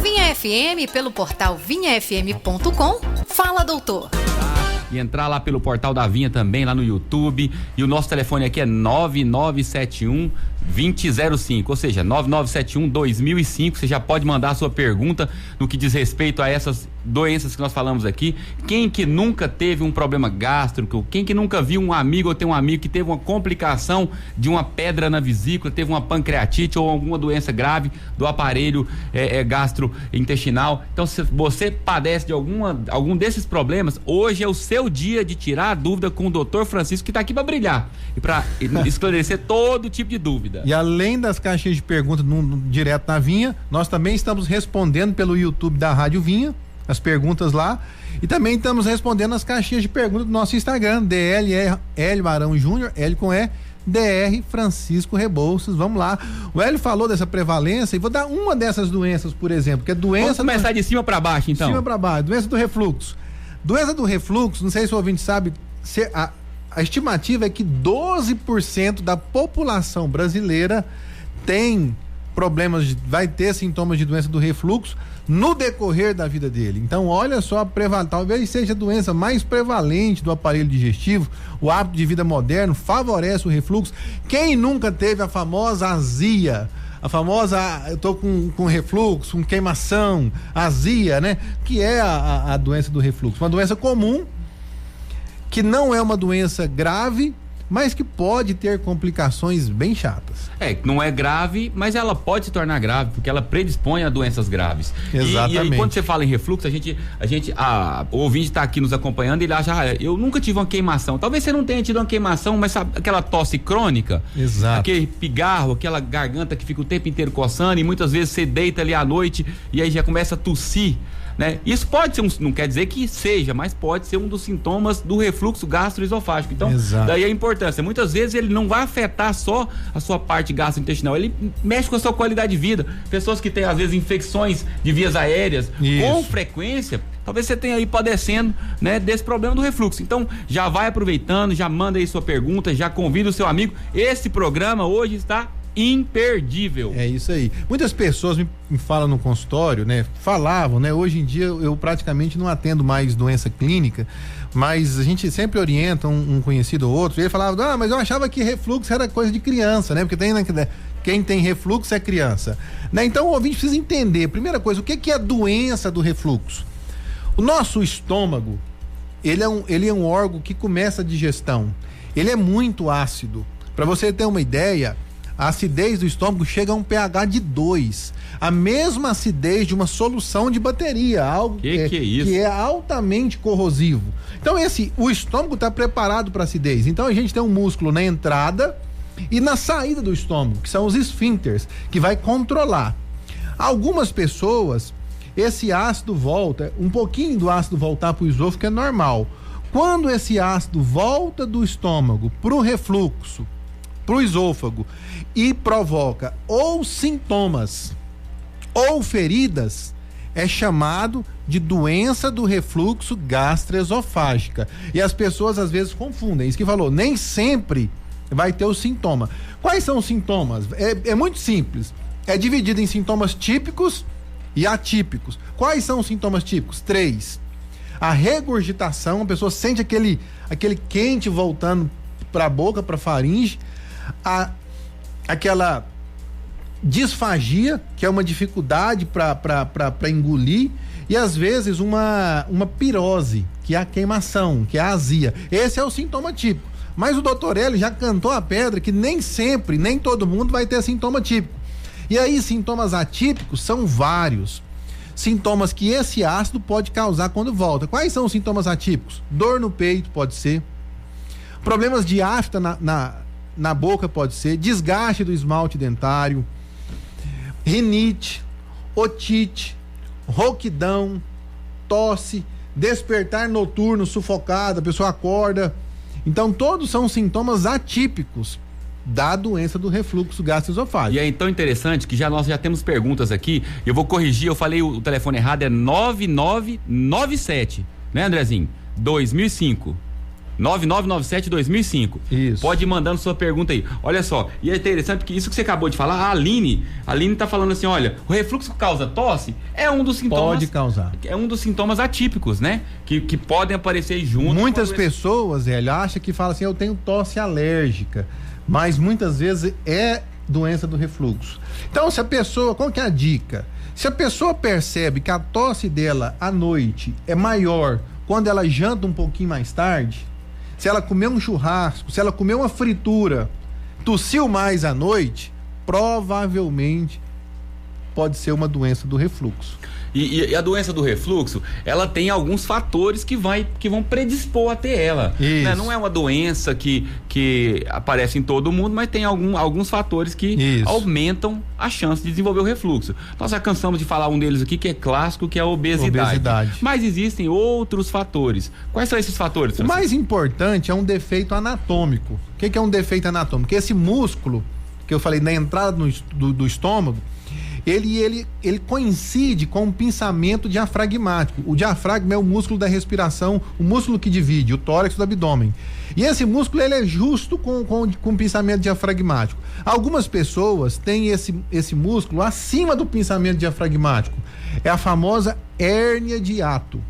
Vinha FM pelo portal vinhafm.com. Fala, doutor. E entrar lá pelo portal da Vinha também, lá no YouTube. E o nosso telefone aqui é 9971-2005, ou seja, 9971-2005. Você já pode mandar a sua pergunta no que diz respeito a essas doenças que nós falamos aqui. Quem que nunca teve um problema gástrico? Quem que nunca viu um amigo ou tem um amigo que teve uma complicação de uma pedra na vesícula, teve uma pancreatite ou alguma doença grave do aparelho gastrointestinal? Então, se você padece de algum desses problemas, hoje é o seu dia de tirar a dúvida com o Dr. Francisco, que está aqui para brilhar e para esclarecer todo tipo de dúvida. E além das caixinhas de perguntas direto na Vinha, nós também estamos respondendo pelo YouTube da Rádio Vinha as perguntas lá, e também estamos respondendo as caixinhas de perguntas do nosso Instagram, DL Marão Júnior, L com E, DR Francisco Rebouças. Vamos lá. O Hélio falou dessa prevalência e vou dar uma dessas doenças, por exemplo, que é doença. Vamos começar de cima para baixo, então. De cima para baixo, doença do refluxo. Doença do refluxo, não sei se o ouvinte sabe, a estimativa é que 12% da população brasileira tem problemas, vai ter sintomas de doença do refluxo no decorrer da vida dele. Então, olha só, talvez seja a doença mais prevalente do aparelho digestivo. O hábito de vida moderno favorece o refluxo. Quem nunca teve a famosa azia? A famosa, eu tô com refluxo, com queimação, azia, né? Que é a doença do refluxo. Uma doença comum, que não é uma doença grave, mas que pode ter complicações bem chatas. Não é grave, mas ela pode se tornar grave, porque ela predispõe a doenças graves. Exatamente. E aí, quando você fala em refluxo, o ouvinte está aqui nos acompanhando e ele acha, eu nunca tive uma queimação. Talvez você não tenha tido uma queimação, mas sabe aquela tosse crônica? Exato. Aquele pigarro, aquela garganta que fica o tempo inteiro coçando, e muitas vezes você deita ali à noite e aí já começa a tossir, né? Isso pode ser não quer dizer que seja, mas pode ser um dos sintomas do refluxo gastroesofágico. Então, exato, daí a importância. Muitas vezes ele não vai afetar só a sua parte gastrointestinal, ele mexe com a sua qualidade de vida. Pessoas que têm, às vezes, infecções de vias aéreas com frequência, talvez você tenha aí padecendo, né, desse problema do refluxo. Então, já vai aproveitando, já manda aí sua pergunta, já convida o seu amigo. Esse programa hoje está imperdível. É isso aí. Muitas pessoas me falam no consultório, né? Falavam, né? Hoje em dia eu praticamente não atendo mais doença clínica, mas a gente sempre orienta um conhecido ou outro, e ele falava, mas eu achava que refluxo era coisa de criança, né? Porque quem tem refluxo é criança, né? Então o ouvinte precisa entender, primeira coisa, o que é a doença do refluxo? O nosso estômago, ele é um órgão que começa a digestão, ele é muito ácido. Para você ter uma ideia, a acidez do estômago chega a um pH de 2, a mesma acidez de uma solução de bateria, algo que é isso? Que é altamente corrosivo. Então o estômago está preparado para acidez. Então a gente tem um músculo na entrada e na saída do estômago, que são os esfíncteres, que vai controlar. Algumas pessoas, esse ácido volta, um pouquinho do ácido voltar para o esôfago é normal. Quando esse ácido volta do estômago para o refluxo, para o esôfago, e provoca ou sintomas ou feridas, é chamado de doença do refluxo gastroesofágica. E as pessoas às vezes confundem, isso que falou, nem sempre vai ter o sintoma. Quais são os sintomas? É muito simples, é dividido em sintomas típicos e atípicos. Quais são os sintomas típicos? 3. A regurgitação, a pessoa sente aquele quente voltando para a boca, para a faringe. Aquela disfagia, que é uma dificuldade para engolir, e às vezes uma pirose, que é a queimação, que é a azia. Esse é o sintoma típico. Mas o doutor Hélio já cantou a pedra que nem sempre, nem todo mundo vai ter sintoma típico. E aí, sintomas atípicos são vários. Sintomas que esse ácido pode causar quando volta. Quais são os sintomas atípicos? Dor no peito pode ser. Problemas de afta na boca pode ser, desgaste do esmalte dentário, rinite, otite, rouquidão, tosse, despertar noturno, sufocado, a pessoa acorda. Então todos são sintomas atípicos da doença do refluxo gastroesofágico. E é tão interessante que nós já temos perguntas aqui, eu vou corrigir, eu falei o telefone errado, é 9997, né, Andrezinho? 2005. 9997-2005. Isso. Pode ir mandando sua pergunta aí. Olha só, e é interessante que isso que você acabou de falar, a Aline tá falando assim, olha, o refluxo que causa tosse é um dos sintomas... Pode causar. É um dos sintomas atípicos, né? Que podem aparecer junto. Muitas pessoas, acham que falam assim, eu tenho tosse alérgica, mas muitas vezes é doença do refluxo. Então, se a pessoa, qual que é a dica? Se a pessoa percebe que a tosse dela à noite é maior quando ela janta um pouquinho mais tarde, se ela comer um churrasco, se ela comer uma fritura, tossiu mais à noite, provavelmente pode ser uma doença do refluxo. E a doença do refluxo, ela tem alguns fatores que vão predispor a ter ela. Né? Não é uma doença que aparece em todo mundo, mas tem alguns fatores que aumentam a chance de desenvolver o refluxo. Nós já cansamos de falar um deles aqui, que é clássico, que é a obesidade. Mas existem outros fatores. Quais são esses fatores, Francisco? O mais importante é um defeito anatômico. O que é um defeito anatômico? Esse músculo, que eu falei, na entrada do estômago, ele coincide com um pinçamento diafragmático. O diafragma é o músculo da respiração, o músculo que divide o tórax do abdômen. E esse músculo, ele é justo com o pinçamento diafragmático. Algumas pessoas têm esse músculo acima do pinçamento diafragmático. É a famosa hérnia de hiato.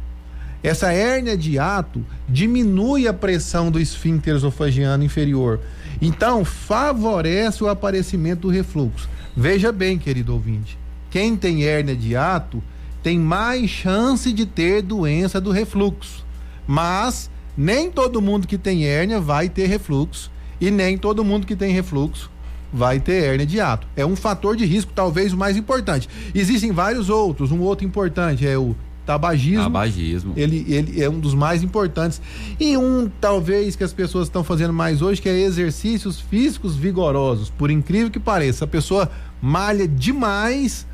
Essa hérnia de hiato diminui a pressão do esfíncter esofagiano inferior. Então, favorece o aparecimento do refluxo. Veja bem, querido ouvinte, quem tem hérnia de hiato tem mais chance de ter doença do refluxo, mas nem todo mundo que tem hérnia vai ter refluxo e nem todo mundo que tem refluxo vai ter hérnia de hiato. É um fator de risco, talvez o mais importante. Existem vários outros, um outro importante é o tabagismo. Ele é um dos mais importantes. E talvez, que as pessoas estão fazendo mais hoje, que é exercícios físicos vigorosos. Por incrível que pareça, a pessoa malha demais,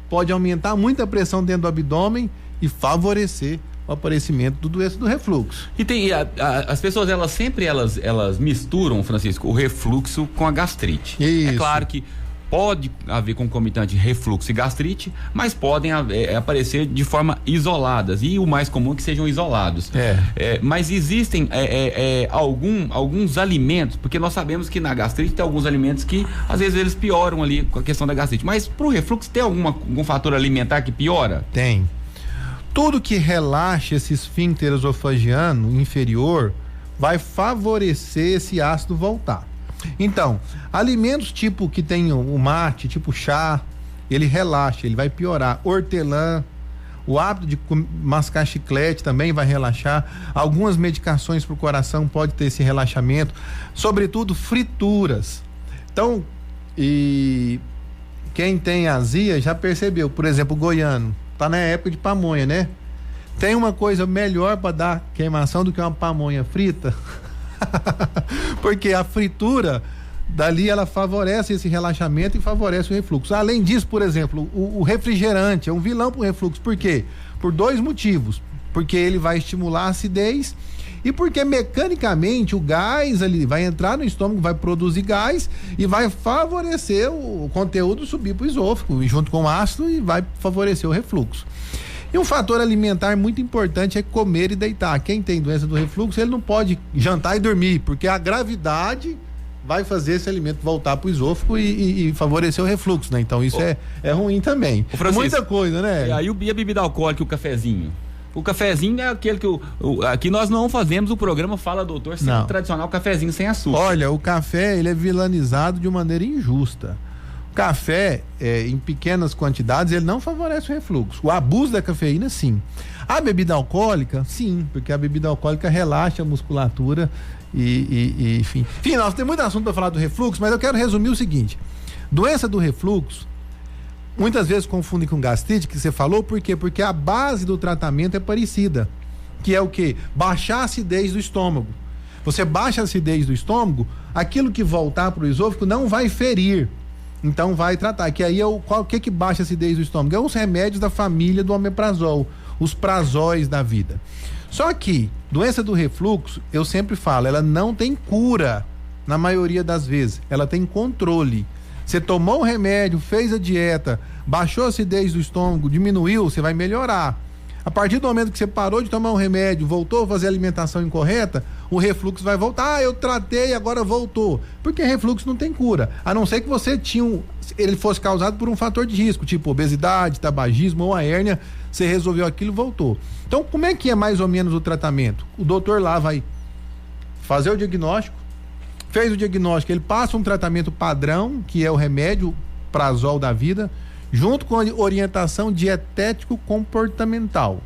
pode aumentar muito a pressão dentro do abdômen e favorecer o aparecimento do doença do refluxo. E tem as pessoas, elas misturam, Francisco, o refluxo com a gastrite. Isso. É claro que pode haver concomitante refluxo e gastrite, mas podem aparecer de forma isoladas, e o mais comum é que sejam isolados. Mas existem alguns alimentos, porque nós sabemos que na gastrite tem alguns alimentos que às vezes eles pioram ali com a questão da gastrite, mas pro refluxo tem algum fator alimentar que piora? Tem. Tudo que relaxa esse esfíncter esofagiano inferior vai favorecer esse ácido voltar. Então, alimentos tipo que tem o mate, tipo chá, ele relaxa, ele vai piorar. Hortelã, o hábito de mascar chiclete também vai relaxar. Algumas medicações para o coração pode ter esse relaxamento, sobretudo frituras. Então, e quem tem azia já percebeu, por exemplo, o goiano, tá na época de pamonha, né? Tem uma coisa melhor para dar queimação do que uma pamonha frita? Porque a fritura dali ela favorece esse relaxamento e favorece o refluxo. Além disso, por exemplo, o refrigerante é um vilão para o refluxo. Por quê? Por dois motivos. Porque ele vai estimular a acidez e porque mecanicamente o gás ali vai entrar no estômago, vai produzir gás e vai favorecer o conteúdo subir para o esôfago junto com o ácido e vai favorecer o refluxo. E um fator alimentar muito importante é comer e deitar. Quem tem doença do refluxo, ele não pode jantar e dormir, porque a gravidade vai fazer esse alimento voltar para o esôfago e favorecer o refluxo, né? Então isso é ruim também. Muita coisa, né? E aí a bebida alcoólica, o cafezinho? O cafezinho é aquele que aqui nós não fazemos o programa Fala Doutor sem o tradicional cafezinho sem açúcar. Olha, o café, ele é vilanizado de maneira injusta. Café, em pequenas quantidades, ele não favorece o refluxo. O abuso da cafeína, sim. A bebida alcoólica, sim, porque a bebida alcoólica relaxa a musculatura e enfim. Enfim, nós temos muito assunto para falar do refluxo, mas eu quero resumir o seguinte: doença do refluxo, muitas vezes confundem com gastrite, que você falou, por quê? Porque a base do tratamento é parecida, que é o quê? Baixar a acidez do estômago. Você baixa a acidez do estômago, aquilo que voltar para o esôfago não vai ferir. Então vai tratar, que aí o que baixa a acidez do estômago? É os remédios da família do omeprazol, os prazóis da vida. Só que doença do refluxo, eu sempre falo, ela não tem cura na maioria das vezes, ela tem controle. Você tomou o remédio, fez a dieta, baixou a acidez do estômago, diminuiu, você vai melhorar. A partir do momento que você parou de tomar um remédio, voltou a fazer a alimentação incorreta, o refluxo vai voltar. Eu tratei, agora voltou. Porque refluxo não tem cura. A não ser que você ele fosse causado por um fator de risco, tipo obesidade, tabagismo ou a hérnia, você resolveu aquilo e voltou. Então, como é que é mais ou menos o tratamento? O doutor lá vai fazer o diagnóstico, fez o diagnóstico, ele passa um tratamento padrão, que é o remédio Prazol da vida, junto com a orientação dietético-comportamental.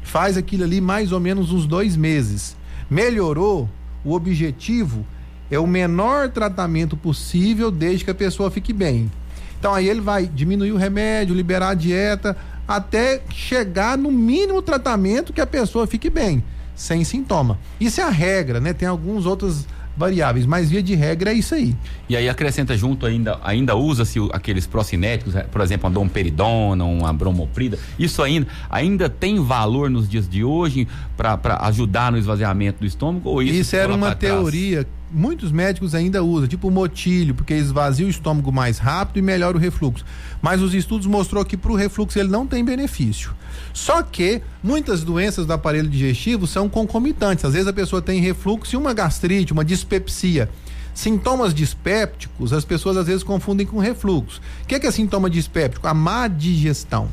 Faz aquilo ali mais ou menos uns 2 meses. Melhorou, o objetivo é o menor tratamento possível desde que a pessoa fique bem. Então aí ele vai diminuir o remédio, liberar a dieta, até chegar no mínimo tratamento que a pessoa fique bem, sem sintoma. Isso é a regra, né? Tem alguns outros variáveis, mas via de regra é isso aí. E aí acrescenta junto ainda usa-se aqueles procinéticos, por exemplo, a domperidona, uma bromoprida. Isso ainda tem valor nos dias de hoje para ajudar no esvaziamento do estômago? Ou isso era uma teoria. Muitos médicos ainda usam, tipo o motílio, porque esvazia o estômago mais rápido e melhora o refluxo. Mas os estudos mostrou que para o refluxo ele não tem benefício. Só que muitas doenças do aparelho digestivo são concomitantes. Às vezes a pessoa tem refluxo e uma gastrite, uma dispepsia. Sintomas dispépticos, as pessoas às vezes confundem com refluxo. O que é sintoma dispéptico? A má digestão.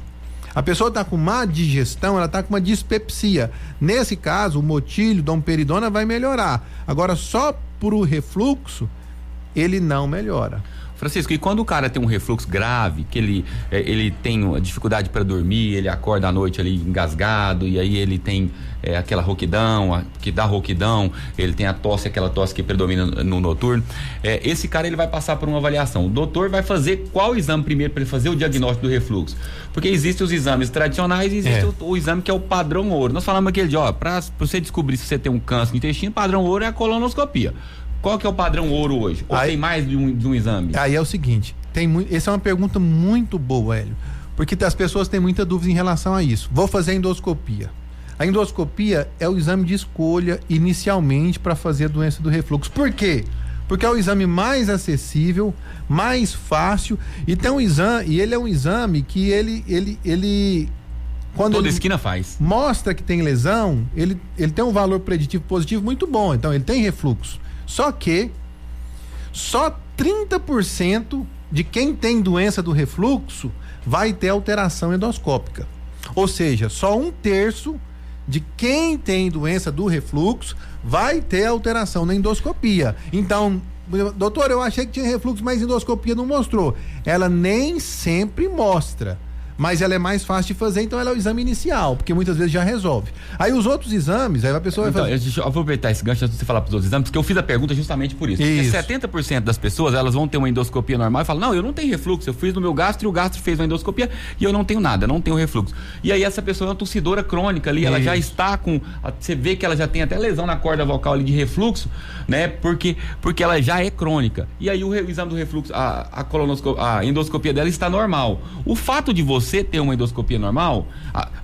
A pessoa está com má digestão, ela está com uma dispepsia. Nesse caso, o motílio, domperidona vai melhorar. Agora, só por o refluxo, ele não melhora. Francisco, e quando o cara tem um refluxo grave, que ele tem dificuldade para dormir, ele acorda à noite ali engasgado, e aí ele tem aquela rouquidão, que dá rouquidão, ele tem aquela tosse que predomina no noturno, esse cara ele vai passar por uma avaliação. O doutor vai fazer qual exame primeiro para ele fazer o diagnóstico do refluxo? Porque existem os exames tradicionais e existe o exame que é o padrão ouro. Nós falamos aquele dia, para você descobrir se você tem um câncer no intestino, padrão ouro é a colonoscopia. Qual que é o padrão ouro hoje? Ou tem mais de um exame? Aí é o seguinte, essa é uma pergunta muito boa, Hélio, porque as pessoas têm muita dúvida em relação a isso. Vou fazer a endoscopia. A endoscopia é o exame de escolha inicialmente para fazer a doença do refluxo. Por quê? Porque é o exame mais acessível, mais fácil, e tem um exame, e ele é um exame que ele quando toda ele esquina faz. Mostra que tem lesão, ele tem um valor preditivo positivo muito bom, então ele tem refluxo. Só que só 30% de quem tem doença do refluxo vai ter alteração endoscópica. Ou seja, só 1/3 de quem tem doença do refluxo vai ter alteração na endoscopia. Então, doutor, eu achei que tinha refluxo, mas a endoscopia não mostrou. Ela nem sempre mostra, mas ela é mais fácil de fazer, então ela é o exame inicial, porque muitas vezes já resolve. Aí os outros exames, aí a pessoa vai fazer... Deixa eu aproveitar esse gancho antes de você falar para os outros exames, porque eu fiz a pergunta justamente por isso. Porque 70% das pessoas, elas vão ter uma endoscopia normal e falam, não, eu não tenho refluxo, eu fiz no meu gastro e o gastro fez uma endoscopia e eu não tenho nada, não tenho refluxo. E aí essa pessoa é uma tossidora crônica ali, ela já está com... Você vê que ela já tem até lesão na corda vocal ali de refluxo, né? Porque ela já é crônica. E aí o exame do refluxo, a endoscopia dela está normal. O fato de você ter uma endoscopia normal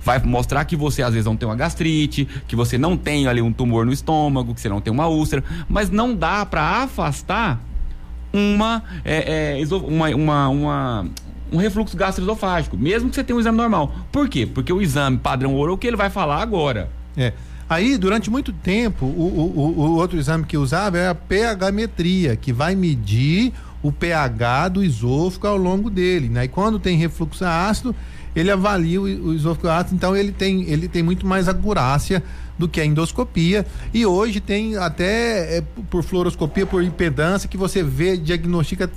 vai mostrar que você às vezes não tem uma gastrite, que você não tem ali um tumor no estômago, que você não tem uma úlcera, mas não dá para afastar um refluxo gastroesofágico, mesmo que você tenha um exame normal. Por quê? Porque o exame padrão ouro é o que ele vai falar agora. Aí, durante muito tempo, o outro exame que usava é a pH-metria, que vai medir o pH do esôfago ao longo dele, né? E quando tem refluxo ácido, ele avalia o esôfago ácido, então ele tem muito mais acurácia do que a endoscopia, e hoje tem até por fluoroscopia, por impedância, que você vê,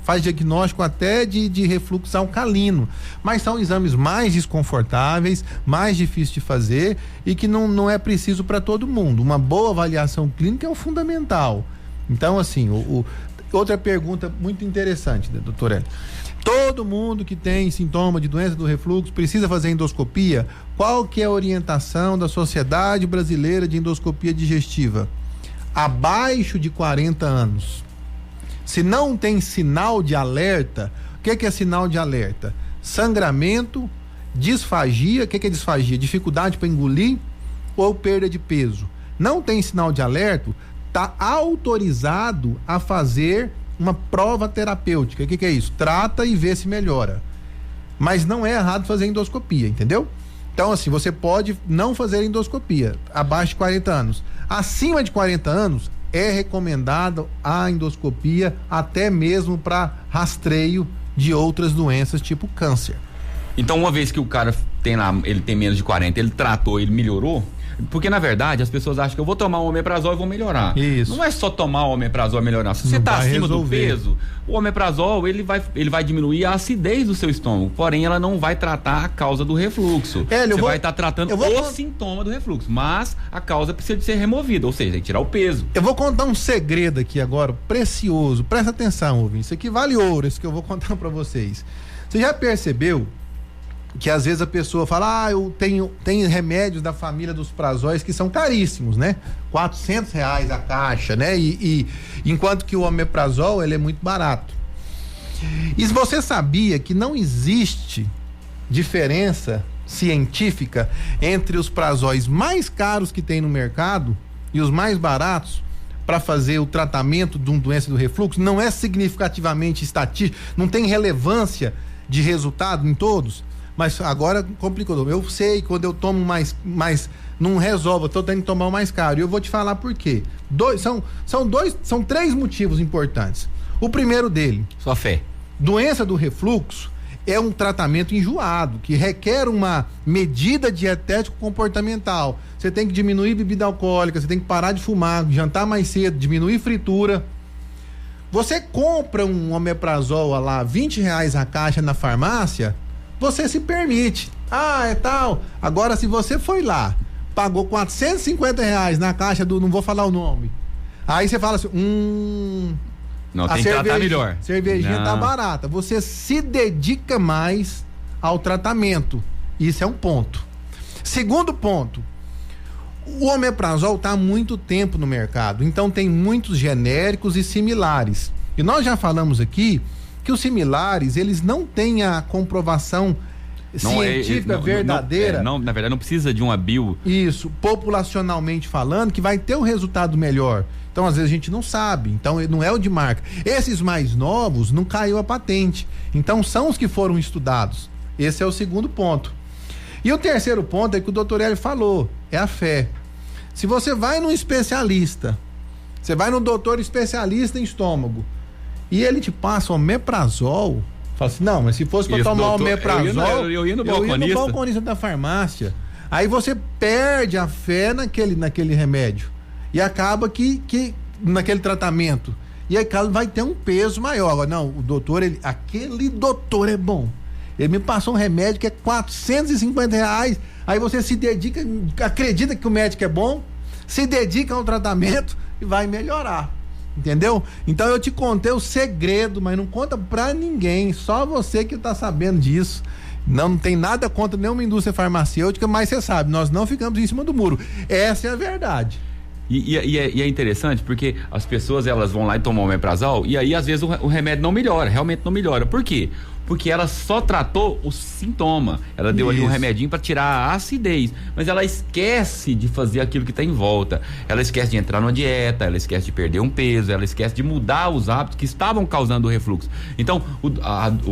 faz diagnóstico até de refluxo alcalino, mas são exames mais desconfortáveis, mais difíceis de fazer e que não é preciso para todo mundo. Uma boa avaliação clínica é o fundamental. Então, assim, outra pergunta muito interessante, né, doutor Hélio? Todo mundo que tem sintoma de doença do refluxo precisa fazer endoscopia? Qual que é a orientação da Sociedade Brasileira de Endoscopia Digestiva? Abaixo de 40 anos. Se não tem sinal de alerta, o que é sinal de alerta? Sangramento, disfagia, o que é disfagia? Dificuldade para engolir ou perda de peso. Não tem sinal de alerta, está autorizado a fazer uma prova terapêutica. O que é isso? Trata e vê se melhora. Mas não é errado fazer endoscopia, entendeu? Então, assim, você pode não fazer endoscopia abaixo de 40 anos. Acima de 40 anos, é recomendado a endoscopia até mesmo para rastreio de outras doenças, tipo câncer. Então, uma vez que o cara tem lá, ele tem menos de 40, ele tratou, ele melhorou? Porque, na verdade, as pessoas acham que eu vou tomar o omeprazol e vou melhorar. Isso. Não é só tomar o omeprazol e melhorar. Se você está acima do peso, o omeprazol, ele vai diminuir a acidez do seu estômago. Porém, ela não vai tratar a causa do refluxo. Você vai estar tratando o sintoma do refluxo. Mas a causa precisa de ser removida, ou seja, tem que tirar o peso. Eu vou contar um segredo aqui agora, precioso. Presta atenção, ouvinte. Isso aqui vale ouro, isso que eu vou contar para vocês. Você já percebeu que às vezes a pessoa fala, eu tenho remédios da família dos prazóis que são caríssimos, né? R$400 a caixa, né? E enquanto que o omeprazol, ele é muito barato. E você sabia que não existe diferença científica entre os prazóis mais caros que tem no mercado e os mais baratos para fazer o tratamento de uma doença do refluxo? Não é significativamente estatístico, não tem relevância de resultado em todos. Mas agora complicou. Eu sei, quando eu tomo mais não resolve, eu tô tendo que tomar o mais caro. E eu vou te falar por quê. São 3 motivos importantes. O primeiro dele, sua fé. Doença do refluxo é um tratamento enjoado, que requer uma medida dietético comportamental. Você tem que diminuir bebida alcoólica, você tem que parar de fumar, jantar mais cedo, diminuir fritura. Você compra um omeprazol lá, R$20 a caixa na farmácia, você se permite. É tal. Agora, se você foi lá, pagou R$450 na caixa do, não vou falar o nome. Aí você fala assim, não, tem que tratar melhor. Cervejinha tá barata. Você se dedica mais ao tratamento. Isso é um ponto. Segundo ponto, o omeprazol tá há muito tempo no mercado, então tem muitos genéricos e similares. E nós já falamos aqui que os similares, eles não têm a comprovação científica verdadeira. Na verdade, não precisa de uma bio. Isso, populacionalmente falando, que vai ter um resultado melhor. Então, às vezes, a gente não sabe. Então, não é o de marca. Esses mais novos, não caiu a patente. Então, são os que foram estudados. Esse é o segundo ponto. E o terceiro ponto é que o doutor Hélio falou, é a fé. Se você vai num especialista, você vai num doutor especialista em estômago, e ele te passa omeprazol, fala assim, não, mas se fosse para tomar omeprazol, eu ia no balconista da farmácia. Aí você perde a fé naquele remédio e acaba que naquele tratamento, e aí vai ter um peso maior. Agora, não, o doutor, aquele doutor é bom, ele me passou um remédio que é R$450, aí você se dedica, acredita que o médico é bom, se dedica ao tratamento e vai melhorar. Entendeu? Então eu te contei o segredo, mas não conta pra ninguém, só você que tá sabendo disso. Não tem nada contra nenhuma indústria farmacêutica, mas você sabe, nós não ficamos em cima do muro. Essa é a verdade. E é interessante porque as pessoas, elas vão lá e tomam omeprazol e aí às vezes o remédio não melhora, realmente não melhora. Por quê? Porque ela só tratou o sintoma. Ela deu ali um remedinho para tirar a acidez, mas ela esquece de fazer aquilo que está em volta. Ela esquece de entrar numa dieta, ela esquece de perder um peso, ela esquece de mudar os hábitos que estavam causando o refluxo. Então,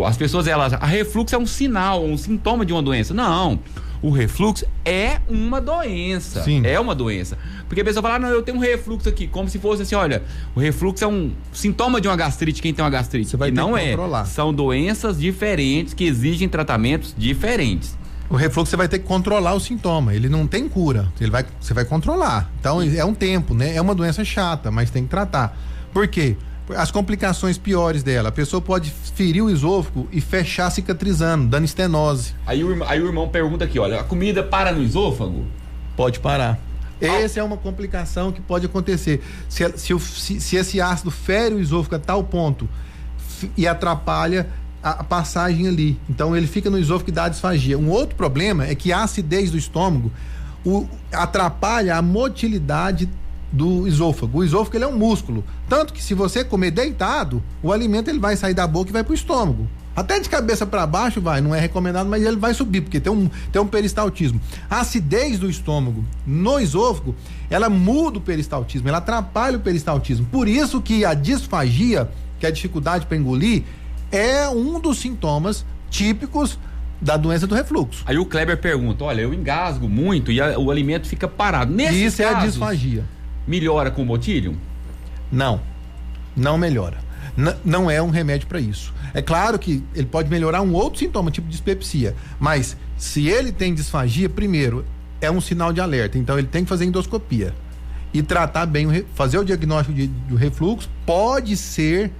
as pessoas, a refluxo é um sinal, um sintoma de uma doença. Não. O refluxo é uma doença. Sim. É uma doença. Porque a pessoa fala, não, eu tenho um refluxo aqui, como se fosse assim, olha, o refluxo é um sintoma de uma gastrite, quem tem uma gastrite. Você vai ter não que controlar. São doenças diferentes que exigem tratamentos diferentes. O refluxo você vai ter que controlar o sintoma, ele não tem cura, você vai controlar. Então é um tempo, né? É uma doença chata, mas tem que tratar. Por quê? As complicações piores dela, a pessoa pode ferir o esôfago e fechar cicatrizando, dando estenose. Aí o irmão pergunta aqui, olha, a comida para no esôfago? Pode parar. Essa é uma complicação que pode acontecer. Se esse ácido fere o esôfago a tal ponto e atrapalha a passagem ali. Então ele fica no esôfago e dá disfagia. Um outro problema é que a acidez do estômago atrapalha a motilidade do esôfago. O esôfago, ele é um músculo, tanto que se você comer deitado, o alimento ele vai sair da boca e vai pro estômago. Até de cabeça para baixo vai, não é recomendado, mas ele vai subir, porque tem um peristaltismo. A acidez do estômago no esôfago, ela muda o peristaltismo, ela atrapalha o peristaltismo. Por isso que a disfagia, que é a dificuldade para engolir, é um dos sintomas típicos da doença do refluxo. Aí o Kleber pergunta, olha, eu engasgo muito e o alimento fica parado. Isso é a disfagia. Melhora com o Motilium? Não melhora. Não é um remédio para isso. É claro que ele pode melhorar um outro sintoma, tipo dispepsia, mas se ele tem disfagia, primeiro, é um sinal de alerta, então ele tem que fazer endoscopia e tratar bem, fazer o diagnóstico do refluxo. Pode ser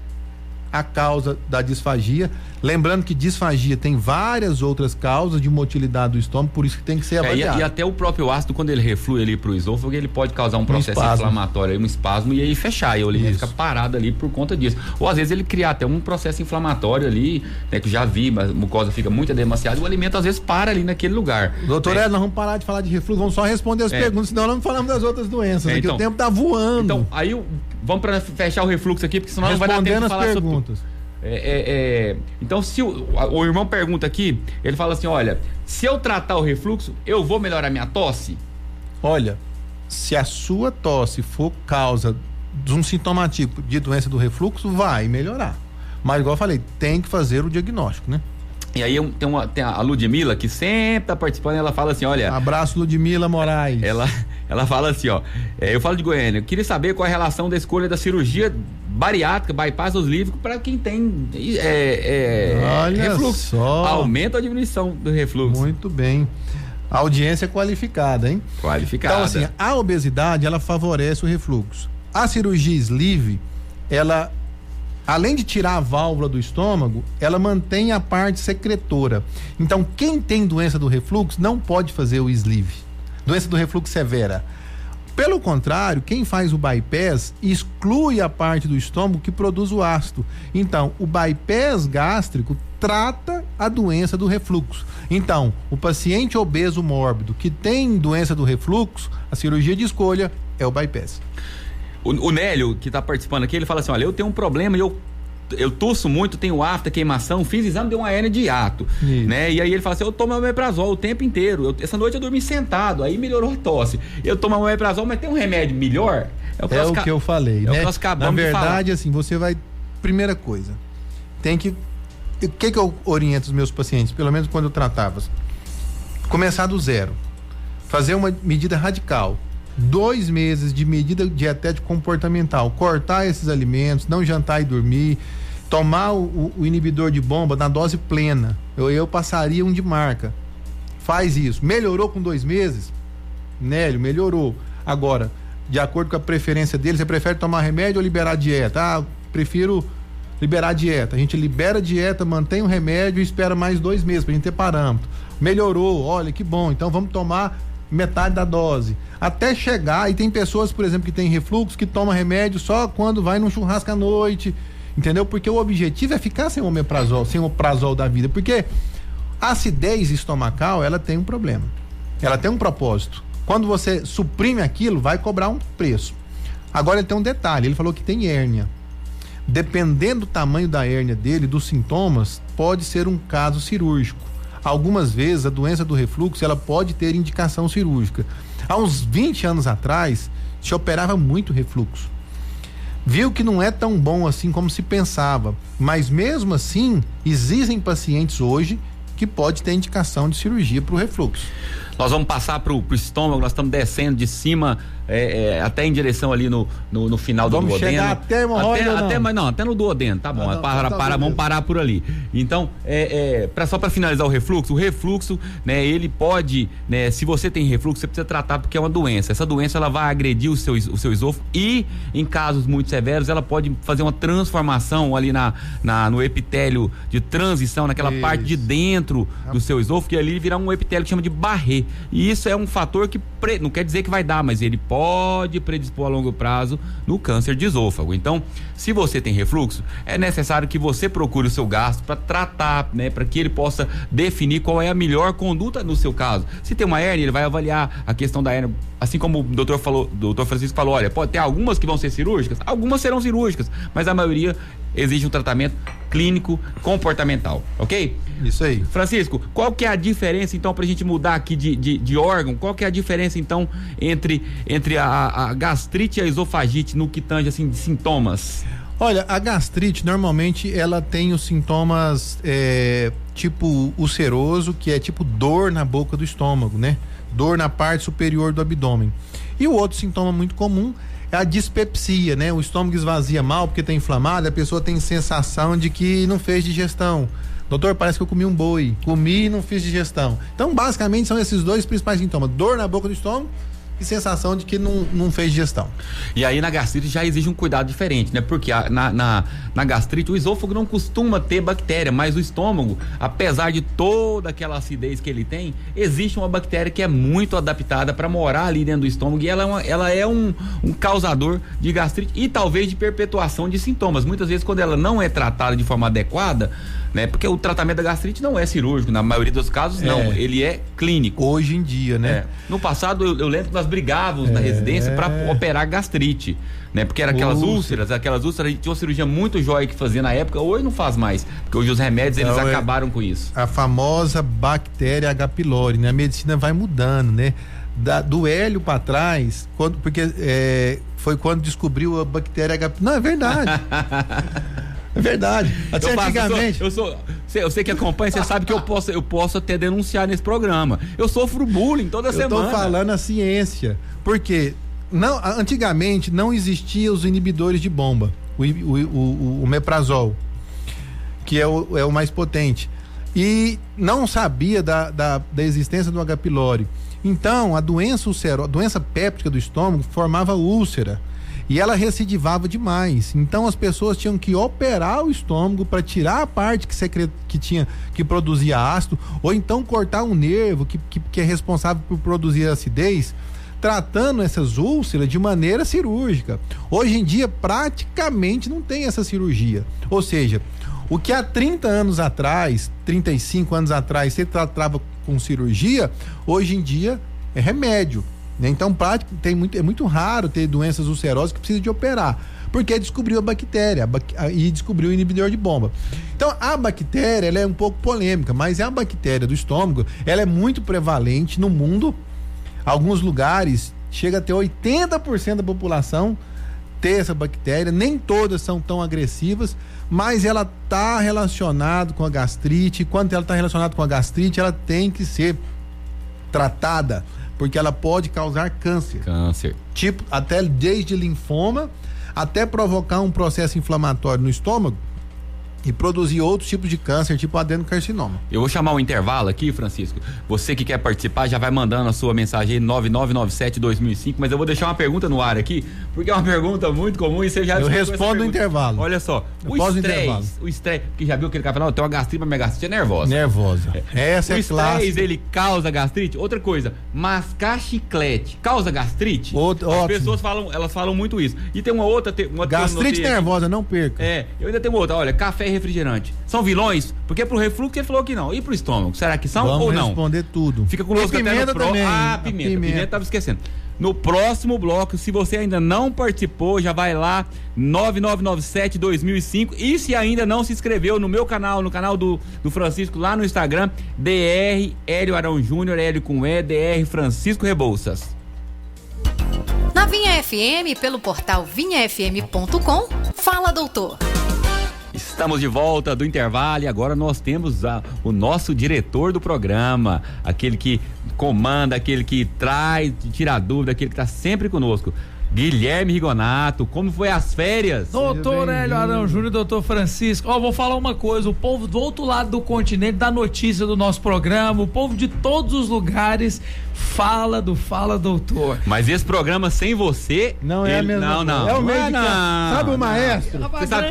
a causa da disfagia, lembrando que disfagia tem várias outras causas de motilidade do estômago, por isso que tem que ser avaliado. E até o próprio ácido, quando ele reflui ali pro esôfago, ele pode causar um processo inflamatório, um espasmo, e aí fechar, e ele fica parado ali por conta disso. Ou às vezes ele criar até um processo inflamatório ali, né, que já vi, mas a mucosa fica muito edemaciada, e o alimento às vezes para ali naquele lugar. Doutor, nós vamos parar de falar de refluxo, vamos só responder as perguntas, senão nós não falamos das outras doenças, então, o tempo tá voando. Então, aí vamos para fechar o refluxo aqui, porque senão não vai dar tempo de falar sobre tudo. Então, se o irmão pergunta aqui, ele fala assim, olha, se eu tratar o refluxo, eu vou melhorar minha tosse? Olha, se a sua tosse for causa de um sintoma típico de doença do refluxo, vai melhorar. Mas, igual eu falei, tem que fazer o diagnóstico, né? E aí tem a Ludmila, que sempre tá participando, ela fala assim, olha... Abraço, Ludmila Moraes. Ela fala assim, ó, eu falo de Goiânia, eu queria saber qual a relação da escolha da cirurgia bariátrica, bypass oslívico, para quem tem olha refluxo. Só. Aumenta ou diminuição do refluxo? Muito bem. A audiência é qualificada, hein? Qualificada. Então, assim, a obesidade, ela favorece o refluxo. A cirurgia sleeve, ela... além de tirar a válvula do estômago, ela mantém a parte secretora. Então, quem tem doença do refluxo não pode fazer o sleeve. Doença do refluxo severa. Pelo contrário, quem faz o bypass exclui a parte do estômago que produz o ácido. Então, o bypass gástrico trata a doença do refluxo. Então, o paciente obeso mórbido que tem doença do refluxo, a cirurgia de escolha é o bypass. O Nélio, que está participando aqui, ele fala assim, olha, eu tenho um problema e eu tosso muito, tenho afta, queimação, fiz exame, deu uma hérnia de hiato, né? E aí ele fala assim, eu tomo omeprazol o tempo inteiro, essa noite eu dormi sentado, aí melhorou a tosse. Eu tomo omeprazol, mas tem um remédio melhor? É o que eu falei, né? Na verdade, assim, você vai... Primeira coisa, tem que... O que eu oriento os meus pacientes, pelo menos quando eu tratava? Começar do zero. Fazer uma medida radical. 2 meses de medida dietética comportamental, cortar esses alimentos, não jantar e dormir, tomar o inibidor de bomba na dose plena. Eu passaria um de marca. Faz isso. Melhorou com 2 meses? Nélio, melhorou. Agora, de acordo com a preferência dele, você prefere tomar remédio ou liberar a dieta? Ah, prefiro liberar a dieta. A gente libera a dieta, mantém o remédio e espera mais 2 meses pra gente ter parâmetro. Melhorou, olha que bom, então vamos tomar metade da dose, até chegar. E tem pessoas, por exemplo, que tem refluxo, que toma remédio só quando vai num churrasco à noite, entendeu? Porque o objetivo é ficar sem o omeprazol, sem o prazol da vida, porque a acidez estomacal, ela tem um problema, ela tem um propósito. Quando você suprime aquilo, vai cobrar um preço. Agora ele tem um detalhe, ele falou que tem hérnia. Dependendo do tamanho da hérnia dele, dos sintomas, pode ser um caso cirúrgico. Algumas vezes a doença do refluxo, ela pode ter indicação cirúrgica. Há uns 20 anos atrás, se operava muito refluxo. Viu que não é tão bom assim como se pensava, mas mesmo assim, existem pacientes hoje que pode ter indicação de cirurgia para o refluxo. Nós vamos passar pro estômago, nós estamos descendo de cima até em direção ali no final do duodeno. Vamos chegar até hemorroida, mas não, até no duodeno, tá bom, vamos parar por ali. Então, só para finalizar o refluxo, né, ele pode, né, se você tem refluxo, você precisa tratar porque é uma doença. Essa doença, ela vai agredir o seu esôfago e, em casos muito severos, ela pode fazer uma transformação ali no epitélio de transição, naquela parte de dentro do seu esôfago, e ali virar um epitélio que chama de Barré. E isso é um fator que não quer dizer que vai dar, mas ele pode predispor a longo prazo no câncer de esôfago. Então, se você tem refluxo, é necessário que você procure o seu gastro para tratar, né, para que ele possa definir qual é a melhor conduta no seu caso. Se tem uma hérnia, ele vai avaliar a questão da hérnia, assim como o doutor Francisco falou, olha, pode ter algumas que vão ser cirúrgicas, algumas serão cirúrgicas, mas a maioria exige um tratamento clínico comportamental, ok? Isso aí. Francisco, qual que é a diferença então, pra gente mudar aqui de órgão, qual que é a diferença então entre a gastrite e a esofagite no que tange assim de sintomas? Olha, a gastrite, normalmente, ela tem os sintomas tipo ulceroso, que é tipo dor na boca do estômago, né? Dor na parte superior do abdômen. E o outro sintoma muito comum é a dispepsia, né? O estômago esvazia mal porque tá inflamado, a pessoa tem sensação de que não fez digestão. Doutor, parece que eu comi um boi, comi e não fiz digestão. Então, basicamente, são esses dois principais sintomas: dor na boca do estômago e sensação de que não fez digestão. E aí na gastrite já exige um cuidado diferente, né? Porque na gastrite o esôfago não costuma ter bactéria, mas o estômago, apesar de toda aquela acidez que ele tem, existe uma bactéria que é muito adaptada para morar ali dentro do estômago, e ela é um causador de gastrite e talvez de perpetuação de sintomas. Muitas vezes, quando ela não é tratada de forma adequada, né? Porque o tratamento da gastrite não é cirúrgico, na maioria dos casos não, ele é clínico. Hoje em dia, né? No passado eu lembro que nós brigávamos na residência para operar gastrite, né? Porque era aquelas úlceras, a gente tinha uma cirurgia muito jóia que fazia na época, hoje não faz mais, porque hoje os remédios eles acabaram com isso. A famosa bactéria H. pylori, né? A medicina vai mudando, né? Do hélio para trás, porque foi quando descobriu a bactéria H. Não, é verdade. É verdade. Até antigamente. Eu sei que acompanha, você sabe que eu posso até denunciar nesse programa. Eu sofro bullying toda semana. Eu tô falando a ciência. Porque antigamente não existiam os inibidores de bomba. O omeprazol, que é o mais potente. E não sabia da existência do H. pylori. Então, a doença péptica do estômago formava úlcera. E ela recidivava demais. Então as pessoas tinham que operar o estômago para tirar a parte que produzia ácido, ou então cortar um nervo que é responsável por produzir acidez, tratando essas úlceras de maneira cirúrgica. Hoje em dia praticamente não tem essa cirurgia. Ou seja, o que há 30 anos atrás, 35 anos atrás, você tratava com cirurgia, hoje em dia é remédio. Então, é muito raro ter doenças ulcerosas que precisam de operar, porque descobriu a bactéria e descobriu o inibidor de bomba. Então, a bactéria, ela é um pouco polêmica, mas a bactéria do estômago, ela é muito prevalente no mundo. Alguns lugares, chega a ter 80% da população ter essa bactéria. Nem todas são tão agressivas, mas ela está relacionada com a gastrite. E quando ela está relacionada com a gastrite, ela tem que ser tratada, porque ela pode causar câncer. Tipo, até desde linfoma, até provocar um processo inflamatório no estômago e produzir outros tipos de câncer, tipo adenocarcinoma. Eu vou chamar um intervalo aqui, Francisco. Você que quer participar já vai mandando a sua mensagem aí, 9997-2005, mas eu vou deixar uma pergunta no ar aqui, porque é uma pergunta muito comum e você já... Eu respondo no intervalo. Olha só, o estresse, que já viu aquele cara falando, tem uma gastrite, mas minha gastrite é nervosa. Essa é clássica. O estresse, ele causa gastrite? Outra coisa, mascar chiclete causa gastrite? As pessoas falam muito isso. E tem uma outra... gastrite nervosa, não perca. Eu ainda tenho outra, olha, café e refrigerante. São vilões? Porque pro refluxo ele falou que não. E pro estômago? Será que são ou não? Vamos responder tudo. Fica conosco até no também. Pimenta tava esquecendo. No próximo bloco, se você ainda não participou, já vai lá, 9997-2005. E se ainda não se inscreveu no meu canal, no canal do Francisco, lá no Instagram, DR Hélio Arão Júnior, Hélio com E, DR Francisco Rebouças. Na Vinha FM, pelo portal vinhafm.com, fala doutor. Estamos de volta do intervalo e agora nós temos o nosso diretor do programa, aquele que comanda, aquele que traz, tira dúvida, aquele que está sempre conosco. Guilherme Rigonato, como foi as férias? Doutor Hélio Arão Júnior, doutor Francisco, vou falar uma coisa, o povo do outro lado do continente dá notícia do nosso programa, o povo de todos os lugares fala doutor. Mas esse programa sem você... Não é a mesma não. É o meio sabe o maestro?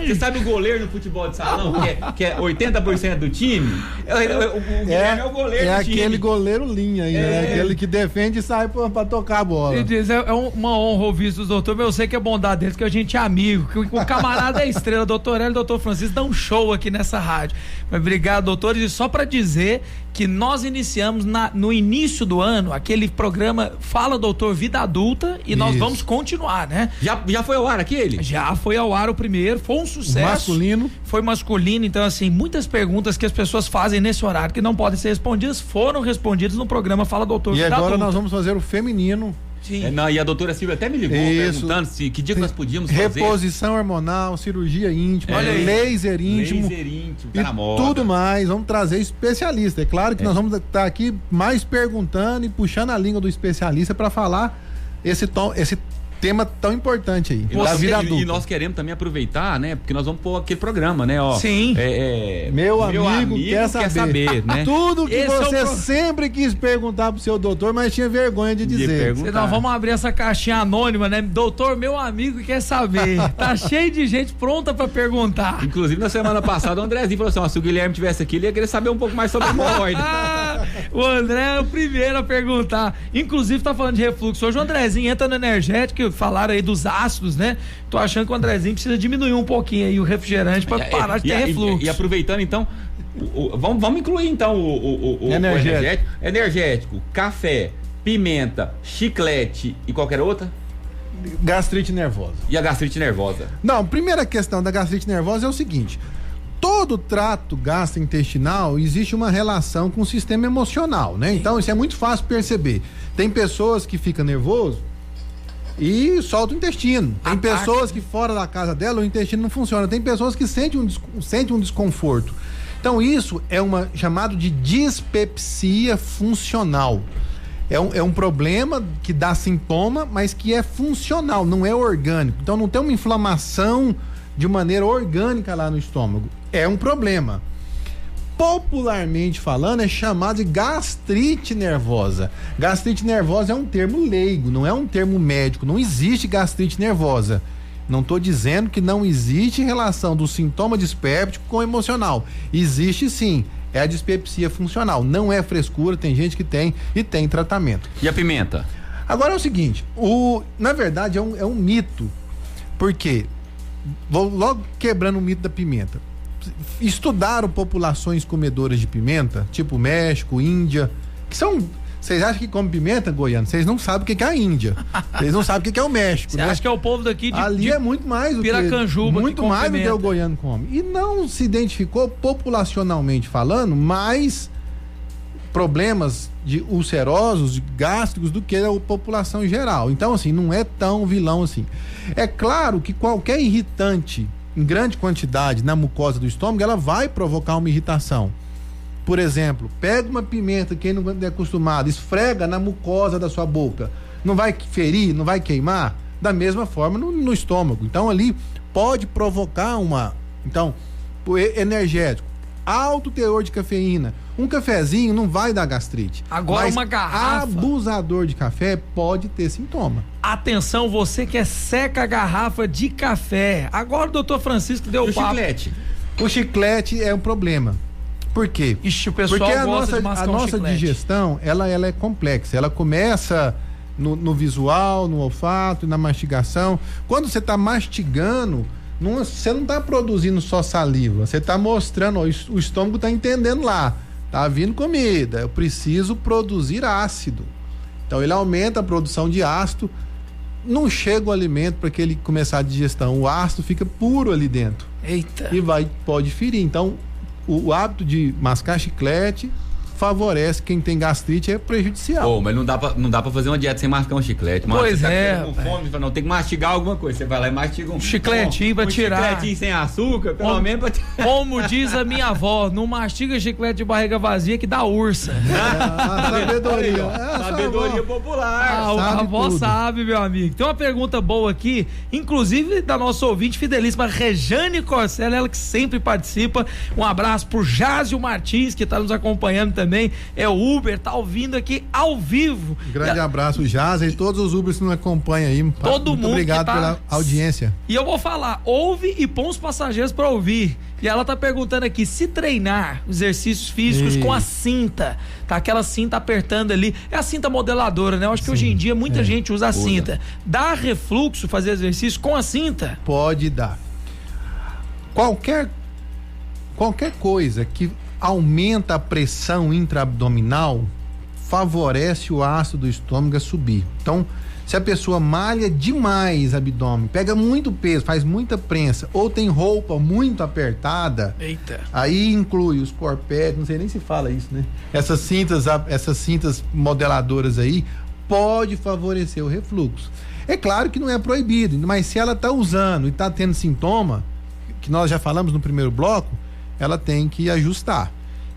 Você sabe o goleiro no futebol de salão, que é 80% do time? O Guilherme é o goleiro do time. É aquele goleiro linha aí, né? Aquele que defende e sai pra tocar a bola. É uma honra ouvir isso dos doutores, mas eu sei que é bondade deles, que a gente é amigo, que o camarada é estrela, doutor Hélio e doutor Francisco dão um show aqui nessa rádio. Mas obrigado, doutores, e só pra dizer que nós iniciamos no início do ano aquele programa Fala Doutor Vida Adulta e nós vamos continuar, né? Já foi ao ar aquele? Já foi ao ar o primeiro, foi um sucesso. Masculino. Foi masculino, então assim, muitas perguntas que as pessoas fazem nesse horário que não podem ser respondidas, foram respondidas no programa Fala Doutor Vida Adulta. E agora nós vamos fazer o feminino, Sim. E a doutora Silvia até me ligou perguntando que dia que nós podíamos fazer. Reposição hormonal, cirurgia íntima, laser íntimo. Laser íntimo, e tá na moda. tudo mais. Vamos trazer especialista. É claro que nós vamos estar aqui mais perguntando e puxando a língua do especialista para falar esse tema tão importante aí. Da vida adulta. E nós queremos também aproveitar, né? Porque nós vamos pôr aquele programa, né? Ó, sim. Meu amigo quer saber, né? Tudo que você sempre quis perguntar pro seu doutor, mas tinha vergonha de dizer. Nós vamos abrir essa caixinha anônima, né? Doutor, meu amigo quer saber. Tá cheio de gente pronta pra perguntar. Inclusive, na semana passada, o Andrezinho falou assim, ó, se o Guilherme tivesse aqui, ele ia querer saber um pouco mais sobre hemorroida. O André é o primeiro a perguntar. Inclusive, tá falando de refluxo. Hoje o Andrezinho entra no energético, falaram aí dos ácidos, né? Tô achando que o Andrezinho precisa diminuir um pouquinho aí o refrigerante pra parar de ter refluxo. E aproveitando, então, vamos incluir, então, o energético, café, pimenta, chiclete e qualquer outra? Gastrite nervosa. E a gastrite nervosa? Não, primeira questão da gastrite nervosa é o seguinte: todo trato gastrointestinal existe uma relação com o sistema emocional, né? Sim. Então isso é muito fácil perceber. Tem pessoas que ficam nervoso e solta o intestino. Tem pessoas que fora da casa dela o intestino não funciona. Tem pessoas que sentem um desconforto. Então isso é chamado de dispepsia funcional. É um problema que dá sintoma, mas que é funcional, não é orgânico. Então não tem uma inflamação de maneira orgânica lá no estômago. É um problema. Popularmente falando, é chamado de gastrite nervosa. Gastrite nervosa é um termo leigo, não é um termo médico. Não existe gastrite nervosa. Não estou dizendo que não existe relação do sintoma dispéptico com o emocional. Existe sim. É a dispepsia funcional. Não é frescura, tem gente que tem e tem tratamento. E a pimenta? Agora é o seguinte, na verdade é um mito. Por quê? Vou logo quebrando o mito da pimenta. Estudaram populações comedoras de pimenta, tipo México, Índia, que são... Vocês acham que come pimenta, goiano? Vocês não sabem o que é a Índia. Vocês não sabem o que é o México. Você acha que é o povo daqui de... Ali é muito mais do Piracanjuba, muito mais do que o goiano come. E não se identificou, populacionalmente falando, mais problemas de ulcerosos, gástricos, do que a população em geral. Então, assim, não é tão vilão assim. É claro que qualquer irritante em grande quantidade na mucosa do estômago, ela vai provocar uma irritação. Por exemplo, pega uma pimenta, quem não é acostumado, esfrega na mucosa da sua boca. Não vai ferir, não vai queimar? Da mesma forma no estômago. Então ali pode provocar Então, energético, alto teor de cafeína. Um cafezinho não vai dar gastrite. Agora uma garrafa. Abusador de café pode ter sintoma. Atenção, você que seca a garrafa de café. Agora o doutor Francisco deu o papo. Chiclete. O chiclete é um problema. Por quê? Ixi, o pessoal porque gosta de mascar a nossa digestão, ela é complexa. Ela começa no visual, no olfato, na mastigação. Quando você está mastigando, você não está produzindo só saliva. Você está mostrando, o estômago está entendendo lá. Tá vindo comida, eu preciso produzir ácido. Então ele aumenta a produção de ácido. Não chega o alimento para que ele começar a digestão. O ácido fica puro ali dentro. Eita. E pode ferir. Então o hábito de mascar chiclete favorece quem tem gastrite, é prejudicial. Mas não dá pra fazer uma dieta sem mascar um chiclete. Pois é. Com fome, não, tem que mastigar alguma coisa. Você vai lá e mastiga um chicletinho pra tirar. Chicletinho sem açúcar, pelo menos pra... Como diz a minha avó, não mastiga chiclete de barriga vazia que dá ursa. Sabedoria. Sabedoria popular. A avó sabe, meu amigo. Tem uma pergunta boa aqui, inclusive da nossa ouvinte fidelíssima, Rejane Corcella, ela que sempre participa. Um abraço pro Jásio Martins, que tá nos acompanhando também. É o Uber, tá ouvindo aqui ao vivo. Grande abraço, Jásio, e todos os Ubers que nos acompanham aí. Todo Muito mundo. Obrigado pela audiência. E eu vou falar, ouve e põe os passageiros pra ouvir. E ela tá perguntando aqui, se treinar exercícios físicos com a cinta, tá? Aquela cinta apertando ali, é a cinta modeladora, né? Eu acho que hoje em dia muita gente usa a cinta. Dá refluxo fazer exercício com a cinta? Pode dar. Qualquer coisa que aumenta a pressão intraabdominal favorece o ácido do estômago a subir. Então, se a pessoa malha demais abdômen, pega muito peso, faz muita prensa, ou tem roupa muito apertada, aí inclui os corpédios, não sei nem se fala isso, né? Essas cintas modeladoras aí pode favorecer o refluxo. É claro que não é proibido, mas se ela está usando e está tendo sintoma, que nós já falamos no primeiro bloco, ela tem que ajustar.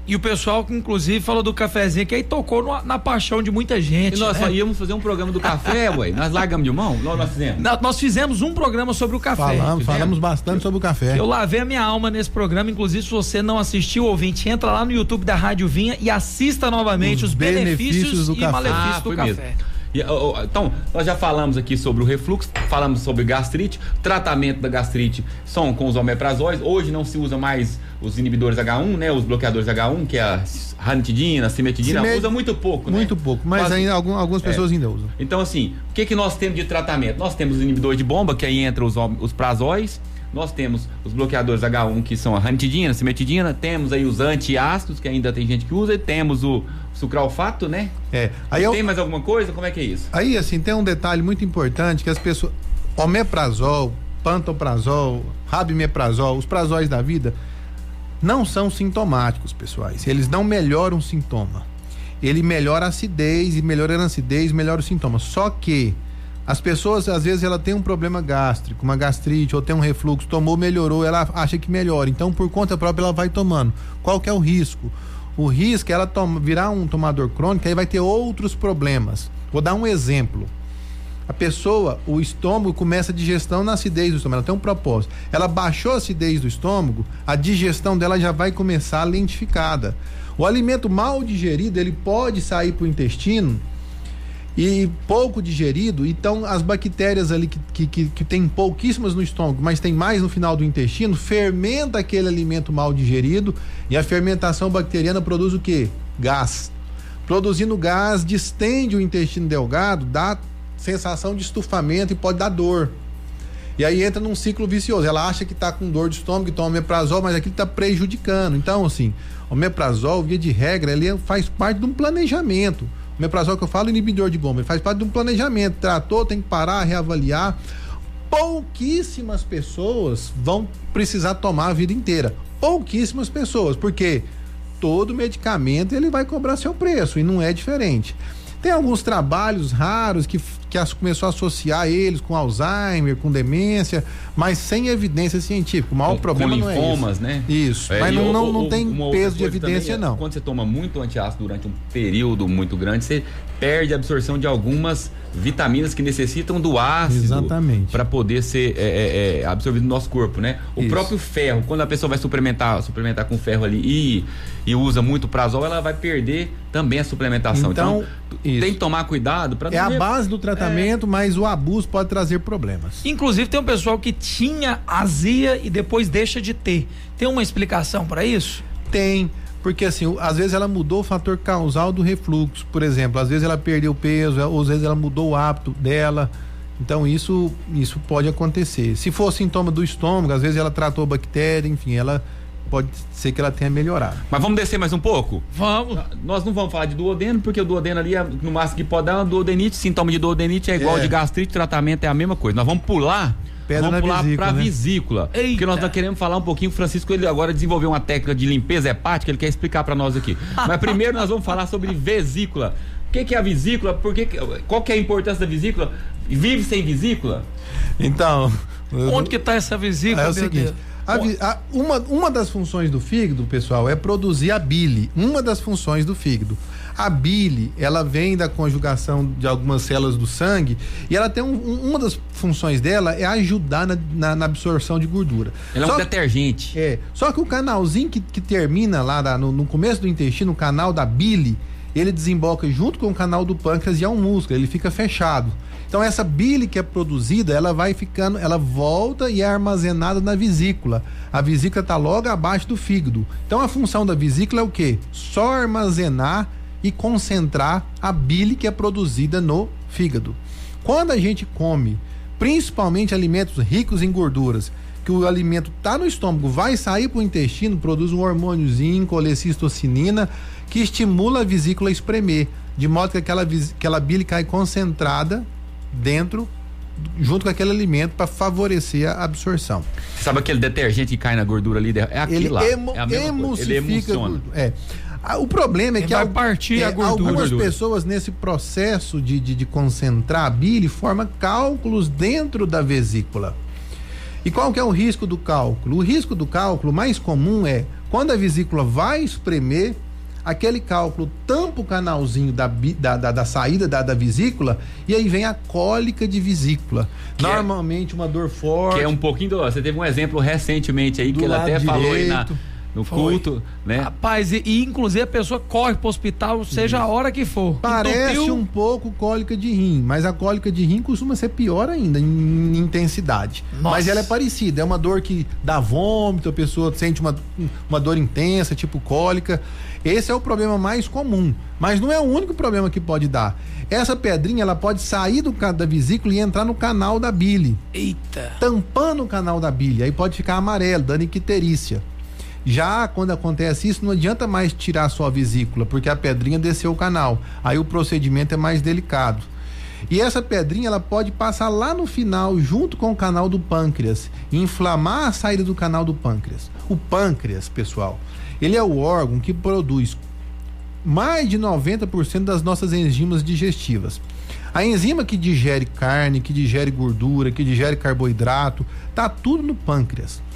E o pessoal que inclusive falou do cafezinho, que aí tocou na paixão de muita gente. E nós íamos fazer um programa do café, ué. Nós largamos de mão? Nós fizemos. Nós fizemos um programa sobre o café. Falamos bastante sobre o café. Eu lavei a minha alma nesse programa, inclusive se você não assistiu, ouvinte, entra lá no YouTube da Rádio Vinha e assista novamente os benefícios e malefícios do café. Mesmo. Então, nós já falamos aqui sobre o refluxo, falamos sobre gastrite, tratamento da gastrite são com os omeprazóis. Hoje não se usa mais os inibidores H1, né? Os bloqueadores H1, que é a ranitidina, a cimetidina, usa muito pouco, Muito pouco, mas ainda algumas pessoas ainda usam. Então, assim, o que nós temos de tratamento? Nós temos os inibidores de bomba, que aí entra os prazóis. Nós temos os bloqueadores H1, que são a ranitidina, a cimetidina, temos aí os antiácidos, que ainda tem gente que usa, e temos o sucralfato, né? Tem mais alguma coisa? Como é que é isso? Aí, assim, tem um detalhe muito importante, que as pessoas, omeprazol, pantoprazol, rabimeprazol, os prazóis da vida, não são sintomáticos, pessoais. Eles não melhoram o sintoma. Ele melhora a acidez, e melhorando a acidez, melhora o sintoma. Só que as pessoas, às vezes, ela tem um problema gástrico, uma gastrite, ou tem um refluxo, tomou, melhorou, ela acha que melhora. Então, por conta própria, ela vai tomando. Qual que é o risco? O risco é ela virar um tomador crônico, aí vai ter outros problemas. Vou dar um exemplo. A pessoa, o estômago começa a digestão na acidez do estômago, ela tem um propósito. Ela baixou a acidez do estômago, a digestão dela já vai começar lentificada. O alimento mal digerido, ele pode sair para o intestino e pouco digerido, então as bactérias ali que tem pouquíssimas no estômago, mas tem mais no final do intestino, fermenta aquele alimento mal digerido, e a fermentação bacteriana produz o quê? Gás. Produzindo gás, distende o intestino delgado, dá sensação de estufamento e pode dar dor. E aí entra num ciclo vicioso. Ela acha que está com dor de estômago, toma omeprazol, mas aquilo está prejudicando. Então, assim, o omeprazol, via de regra, ele faz parte de um planejamento. O omeprazol que eu falo, inibidor de bomba, ele faz parte de um planejamento. Tratou, tem que parar, reavaliar. Pouquíssimas pessoas vão precisar tomar a vida inteira. Pouquíssimas pessoas, porque todo medicamento ele vai cobrar seu preço e não é diferente. Tem alguns trabalhos raros que começou a associar eles com Alzheimer, com demência, mas sem evidência científica. O maior problema não é isso. Com linfomas, né? Isso, mas não tem peso de evidência, não. Quando você toma muito antiácido durante um período muito grande, você perde a absorção de algumas vitaminas que necessitam do ácido para poder ser absorvido no nosso corpo, né? O próprio ferro, quando a pessoa vai suplementar com ferro ali e usa muito prazol, ela vai perder também a suplementação. Então tem que tomar cuidado para a base do tratamento, mas o abuso pode trazer problemas. Inclusive tem um pessoal que tinha azia e depois deixa de ter. Tem uma explicação para isso? Tem. Porque assim, às vezes ela mudou o fator causal do refluxo, por exemplo, às vezes ela perdeu peso, ou às vezes ela mudou o hábito dela. Então isso pode acontecer. Se for sintoma do estômago, às vezes ela tratou bactéria, enfim, ela pode ser que ela tenha melhorado. Mas vamos descer mais um pouco? Vamos. Nós não vamos falar de duodeno, porque o duodeno ali, no máximo que pode dar uma duodenite, sintoma de duodenite é igual de gastrite, tratamento é a mesma coisa. Nós vamos pular pra vesícula. Eita. Porque nós queremos falar um pouquinho. O Francisco, ele agora desenvolveu uma técnica de limpeza hepática, ele quer explicar para nós aqui. Mas primeiro nós vamos falar sobre vesícula. O que é a vesícula? Qual que é a importância da vesícula? Vive sem vesícula? Então, onde que tá essa vesícula? É o seguinte, uma das funções do fígado, pessoal, é produzir a bile. Uma das funções do fígado. A bile, ela vem da conjugação de algumas células do sangue e ela tem uma das funções dela é ajudar na absorção de gordura. Ela é um detergente. Só que o canalzinho que termina lá no começo do intestino, o canal da bile, ele desemboca junto com o canal do pâncreas e é um músculo, ele fica fechado. Então essa bile que é produzida, ela vai ficando, ela volta e é armazenada na vesícula. A vesícula está logo abaixo do fígado. Então a função da vesícula é o quê? Só armazenar e concentrar a bile que é produzida no fígado. Quando a gente come, principalmente alimentos ricos em gorduras, que o alimento está no estômago, vai sair para o intestino, produz um hormôniozinho, colecistocinina, que estimula a vesícula a espremer, de modo que aquela bile cai concentrada dentro, junto com aquele alimento, para favorecer a absorção. Sabe aquele detergente que cai na gordura ali? É aquilo lá. Ele emulsifica. O problema é que vai partir a gordura. algumas pessoas nesse processo de concentrar a bile formam cálculos dentro da vesícula. E qual que é o risco do cálculo? O risco do cálculo mais comum é quando a vesícula vai espremer, aquele cálculo tampa o canalzinho da saída da vesícula e aí vem a cólica de vesícula. Normalmente uma dor forte. Que é um pouquinho do... Você teve um exemplo recentemente aí que ele até falou aí no culto, né? Rapaz, e inclusive a pessoa corre pro hospital, seja a hora que for. Parece um pouco cólica de rim, mas a cólica de rim costuma ser pior ainda em intensidade. Nossa. Mas ela é parecida, é uma dor que dá vômito, a pessoa sente uma dor intensa, tipo cólica. Esse é o problema mais comum, mas não é o único problema que pode dar. Essa pedrinha, ela pode sair da vesícula e entrar no canal da bile. Eita! Tampando o canal da bile, aí pode ficar amarelo, dando icterícia. Já quando acontece isso, não adianta mais tirar só a vesícula, porque a pedrinha desceu o canal. Aí o procedimento é mais delicado. E essa pedrinha, ela pode passar lá no final, junto com o canal do pâncreas, e inflamar a saída do canal do pâncreas. O pâncreas, pessoal, ele é o órgão que produz mais de 90% das nossas enzimas digestivas. A enzima que digere carne, que digere gordura, que digere carboidrato, tá tudo no pâncreas.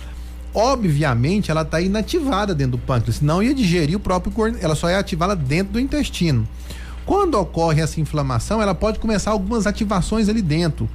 Obviamente, ela está inativada dentro do pâncreas, senão ia digerir o próprio corpo, ela só ia ativá-la dentro do intestino. Quando ocorre essa inflamação, ela pode começar algumas ativações ali dentro,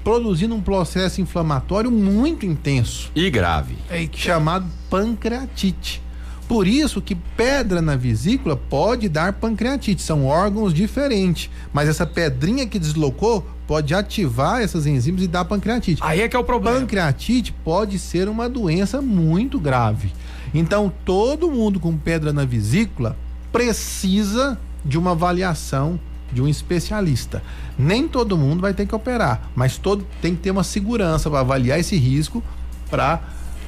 produzindo um processo inflamatório muito intenso. E grave. Chamado pancreatite. Por isso que pedra na vesícula pode dar pancreatite, são órgãos diferentes, mas essa pedrinha que deslocou pode ativar essas enzimas e dar pancreatite. Aí é que é o problema. Pancreatite pode ser uma doença muito grave. Então, todo mundo com pedra na vesícula precisa de uma avaliação de um especialista. Nem todo mundo vai ter que operar, mas tem que ter uma segurança para avaliar esse risco para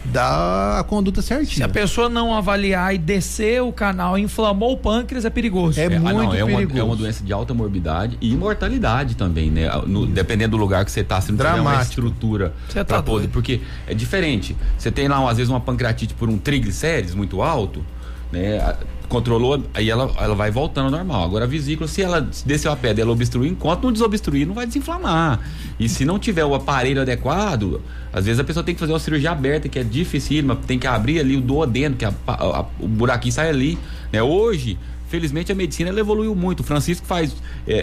dar a conduta certinha. Se a pessoa não avaliar e descer o canal, inflamou o pâncreas, é perigoso. Muito perigoso. É uma doença de alta morbidade e mortalidade também, né? Dependendo do lugar que você tá, se não tiver uma estrutura para poder, porque é diferente. Você tem lá, às vezes, uma pancreatite por um triglicérides muito alto, né? Controlou, aí ela vai voltando ao normal. Agora a vesícula, se ela desceu a pedra e ela obstruir, enquanto não desobstruir, não vai desinflamar. E se não tiver o aparelho adequado, às vezes a pessoa tem que fazer uma cirurgia aberta, que é dificílima, tem que abrir ali o duodeno, que o buraquinho sai ali, né? Hoje, felizmente, a medicina ela evoluiu muito. O Francisco faz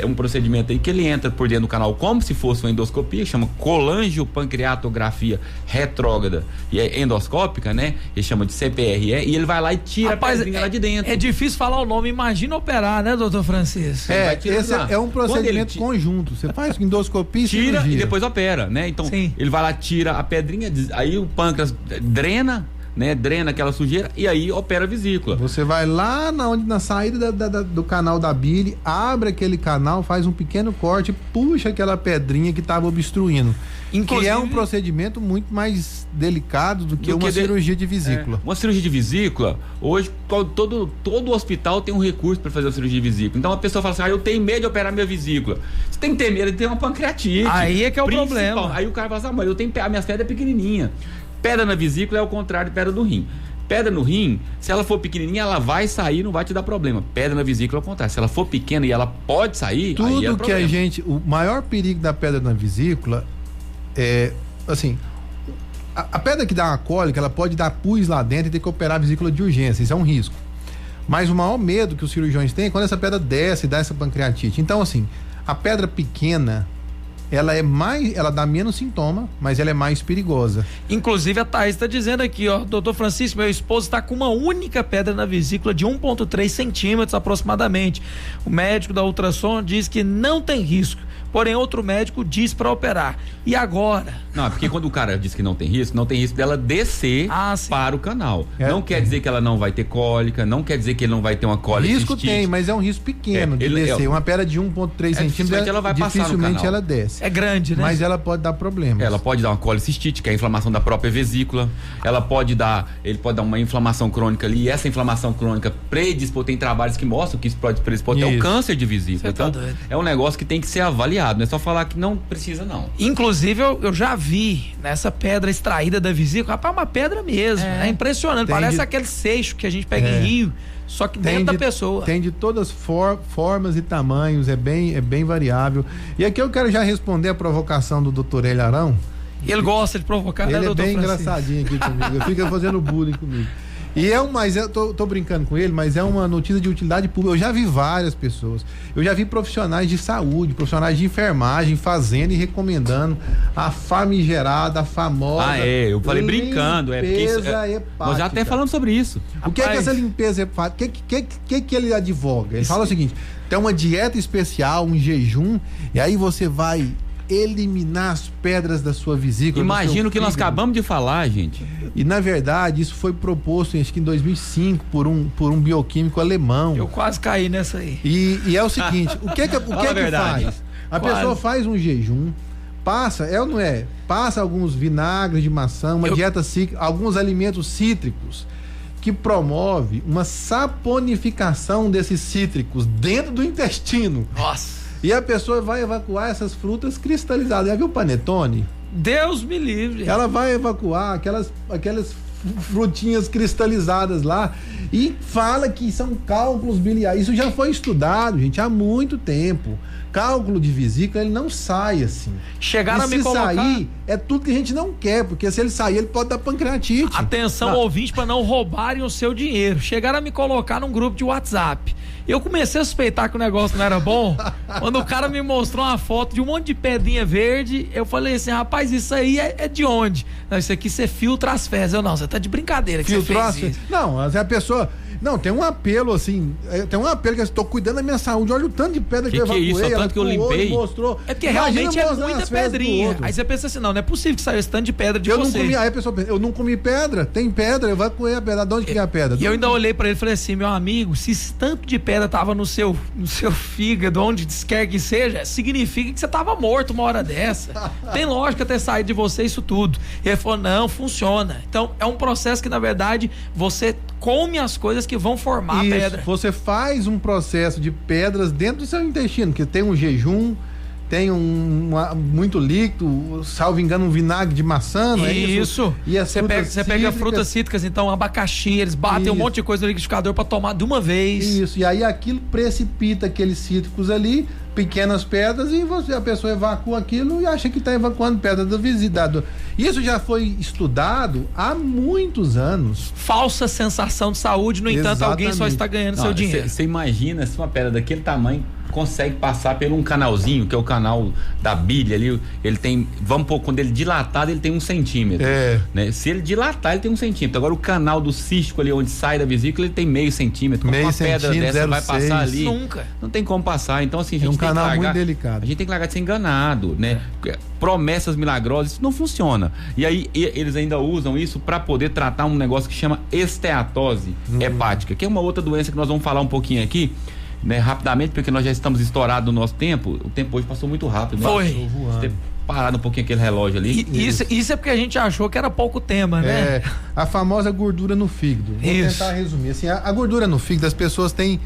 um procedimento aí que ele entra por dentro do canal como se fosse uma endoscopia, chama colangiopancreatografia retrógrada e é endoscópica, né? Ele chama de CPRE, e ele vai lá e tira a pedrinha lá de dentro. É difícil falar o nome, imagina operar, né, doutor Francisco? Esse é um procedimento conjunto. Você faz endoscopia e tira cirurgia. E depois opera, né? Então, ele vai lá, tira a pedrinha, aí o pâncreas drena, né? Drena aquela sujeira e aí opera a vesícula. Você vai lá na saída do canal da bile, abre aquele canal, faz um pequeno corte, puxa aquela pedrinha que estava obstruindo. Inclusive, que é um procedimento muito mais delicado do que uma cirurgia de vesícula. Uma cirurgia de vesícula, hoje todo hospital tem um recurso para fazer a cirurgia de vesícula. Então a pessoa fala assim: eu tenho medo de operar minha vesícula. Você tem que ter medo de ter uma pancreatite. Aí é que é o problema. Aí o cara fala assim: as minhas pedras é pequenininha. Pedra na vesícula é o contrário de pedra no rim. Pedra no rim, se ela for pequenininha, ela vai sair, não vai te dar problema. Pedra na vesícula é o contrário. Se ela for pequena e ela pode sair, aí é tudo que o maior perigo da pedra na vesícula é, assim, a pedra que dá uma cólica, ela pode dar pus lá dentro e ter que operar a vesícula de urgência. Isso é um risco. Mas o maior medo que os cirurgiões têm é quando essa pedra desce e dá essa pancreatite. Então, assim, a pedra pequena, ela dá menos sintoma, mas ela é mais perigosa. Inclusive a Thaís está dizendo aqui, ó, doutor Francisco, meu esposo está com uma única pedra na vesícula de 1,3 centímetros aproximadamente. O médico da ultrassom diz que não tem risco, porém outro médico diz para operar. E agora? Não, porque quando o cara diz que não tem risco dela descer para o canal. Não quer dizer que ela não vai ter cólica, não quer dizer que ele não vai ter uma cólica. Risco tem, mas é um risco pequeno de descer. Uma pedra de 1,3 centímetros, ela vai dificilmente ela desce. É grande, né? Mas ela pode dar problemas. Ela pode dar uma colicistite, que é a inflamação da própria vesícula. Ele pode dar uma inflamação crônica ali, e essa inflamação crônica tem trabalhos que mostram que isso pode predispor até o câncer de vesícula. Então, é um negócio que tem que ser avaliado, não é só falar que não precisa, não. Inclusive, eu já vi nessa pedra extraída da vesícula, rapaz, uma pedra mesmo, é impressionante, parece aquele seixo que a gente pega em Rio, Só que dentro da pessoa. Tem de todas formas e tamanhos, é bem variável. E aqui eu quero já responder a provocação do Dr. Hélio Arão. Ele gosta de provocar, ele né, doutor? Ele é bem Francisco? engraçadinho aqui comigo, ele fica fazendo bullying comigo. E mas eu tô brincando com ele, mas é uma notícia de utilidade pública. Eu já vi várias pessoas. Eu já vi profissionais de saúde, profissionais de enfermagem fazendo e recomendando a famigerada, a famosa. Eu falei brincando, limpeza hepática. Nós já até falamos sobre isso. O que é essa limpeza hepática? O que ele advoga? Ele fala o seguinte: tem uma dieta especial, um jejum, e aí você vai eliminar as pedras da sua vesícula. Imagina o que nós acabamos de falar, gente. E na verdade isso foi proposto, acho que em 2005 por um bioquímico alemão. Eu quase caí nessa aí. E é o seguinte, o que faz? A pessoa faz um jejum, passa alguns vinagres de maçã, uma dieta cítrica, alguns alimentos cítricos que promove uma saponificação desses cítricos dentro do intestino. Nossa. E a pessoa vai evacuar essas frutas cristalizadas. Já viu o panetone? Deus me livre. Ela vai evacuar aquelas frutinhas cristalizadas lá e fala que são cálculos biliares. Isso já foi estudado, gente, há muito tempo. Cálculo de vesícula, ele não sai assim. Chegaram a me colocar... sair, é tudo que a gente não quer, porque se ele sair, ele pode dar pancreatite. Atenção, ouvinte, para não roubarem o seu dinheiro. Chegaram a me colocar num grupo de WhatsApp. Eu comecei a suspeitar que o negócio não era bom. Quando o cara me mostrou uma foto de um monte de pedrinha verde, eu falei assim, rapaz, isso aí é de onde? Não, isso aqui você filtra as fezes. Eu, não, você tá de brincadeira que Filtrou você fez isso. Não, a pessoa... Não, tem um apelo assim, que eu estou cuidando da minha saúde, olha o tanto de pedra que eu evacuei. Que é isso? Tanto que eu limpei. Mostrou. É porque realmente é muita pedrinha. Aí você pensa assim, não é possível que saiu esse tanto de pedra de você. Aí a pessoa pensa, eu não comi pedra, tem pedra, eu evacuei a pedra, de onde que é a pedra? E eu ainda olhei pra ele e falei assim, meu amigo, se esse tanto de pedra tava no seu fígado, onde quer que seja, significa que você tava morto uma hora dessa. Tem lógica ter saído de você isso tudo. E ele falou, não, funciona. Então é um processo que na verdade você come as coisas que vão formar a pedra. Você faz um processo de pedras dentro do seu intestino, que tem um jejum, tem muito líquido, salvo engano, um vinagre de maçã, não é isso? E você pega frutas cítricas, então abacaxi, eles batem um monte de coisa no liquidificador para tomar de uma vez. Isso, e aí aquilo precipita aqueles cítricos ali, pequenas pedras, e a pessoa evacua aquilo e acha que está evacuando pedra do visitador. Isso já foi estudado há muitos anos. Falsa sensação de saúde, no entanto, alguém só está ganhando seu dinheiro. Você imagina se uma pedra daquele tamanho consegue passar por um canalzinho, que é o canal da bile ali, ele tem, vamos pôr, quando ele dilatado, ele tem 1 centímetro. Né? Se ele dilatar, ele tem 1 centímetro. Agora o canal do cístico ali, onde sai da vesícula, ele tem meio centímetro. Como uma pedra dessa vai passar ali? Nunca. Não tem como passar. Então assim, a gente tem que largar, muito delicado. A gente tem que largar de ser enganado, né? Promessas milagrosas, isso não funciona. E aí eles ainda usam isso para poder tratar um negócio que chama esteatose hepática, que é uma outra doença que nós vamos falar um pouquinho aqui, né, rapidamente, porque nós já estamos estourados no nosso tempo. O tempo hoje passou muito rápido. Foi. Ter parado um pouquinho aquele relógio ali. Isso é porque a gente achou que era pouco tema, né? A famosa gordura no fígado. Vou tentar resumir. Assim, a gordura no fígado, as pessoas têm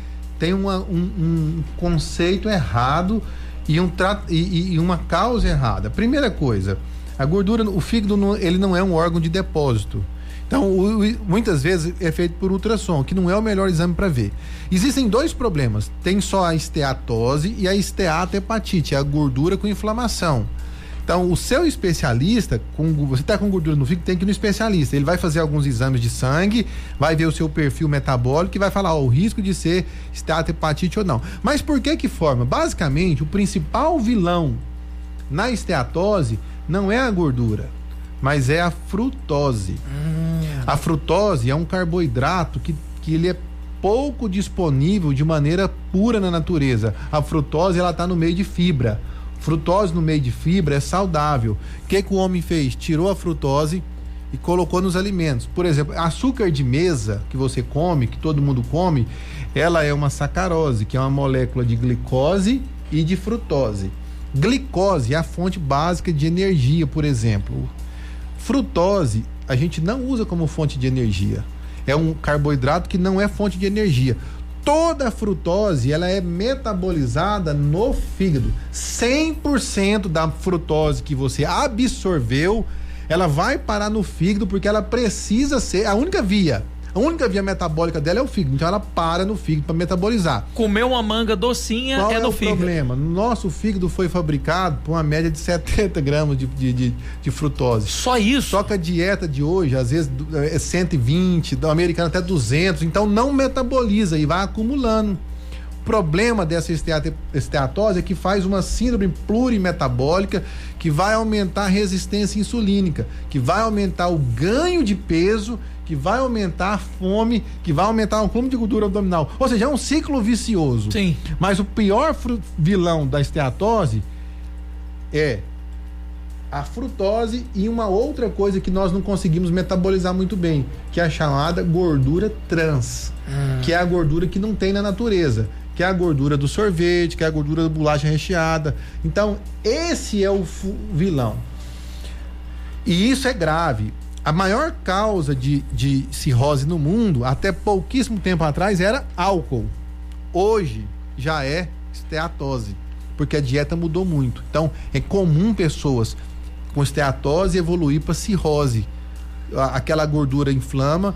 um conceito errado e uma causa errada. Primeira coisa, a gordura, o fígado, ele não é um órgão de depósito. Então, muitas vezes é feito por ultrassom, que não é o melhor exame para ver. Existem 2 problemas. Tem só a esteatose e a esteatohepatite, a gordura com inflamação. Então, o seu especialista, você está com gordura no fígado, tem que ir no especialista. Ele vai fazer alguns exames de sangue, vai ver o seu perfil metabólico e vai falar o risco de ser esteatohepatite ou não. Mas por que forma? Basicamente, o principal vilão na esteatose não é a gordura, mas é a frutose. A frutose é um carboidrato que ele é pouco disponível de maneira pura na natureza. A frutose, ela está no meio de fibra. Frutose no meio de fibra é saudável. O que o homem fez? Tirou a frutose e colocou nos alimentos. Por exemplo, açúcar de mesa que você come, que todo mundo come, ela é uma sacarose, que é uma molécula de glicose e de frutose. Glicose é a fonte básica de energia, por exemplo. Frutose a gente não usa como fonte de energia. É um carboidrato que não é fonte de energia. Toda a frutose, ela é metabolizada no fígado. 100% da frutose que você absorveu, ela vai parar no fígado, porque ela precisa ser a única via. A única via metabólica dela é o fígado, então ela para no fígado para metabolizar. Comer uma manga docinha Qual no o fígado. Problema? Nosso fígado foi fabricado por uma média de 70 gramas de frutose. Só isso? Só que a dieta de hoje, às vezes, é 120, do americano até 200, então não metaboliza e vai acumulando. O problema dessa esteatose é que faz uma síndrome plurimetabólica que vai aumentar a resistência insulínica, que vai aumentar o ganho de peso, que vai aumentar a fome, que vai aumentar o acúmulo de gordura abdominal. Ou seja, é um ciclo vicioso. Sim. Mas o pior vilão da esteatose é a frutose e uma outra coisa que nós não conseguimos metabolizar muito bem, que é a chamada gordura trans, que é a gordura que não tem na natureza, que é a gordura do sorvete, que é a gordura da bolacha recheada. Então, esse é o vilão. E isso é grave. A maior causa de cirrose no mundo, até pouquíssimo tempo atrás, era álcool. Hoje já é esteatose, porque a dieta mudou muito. Então, é comum pessoas com esteatose evoluir para cirrose. Aquela gordura inflama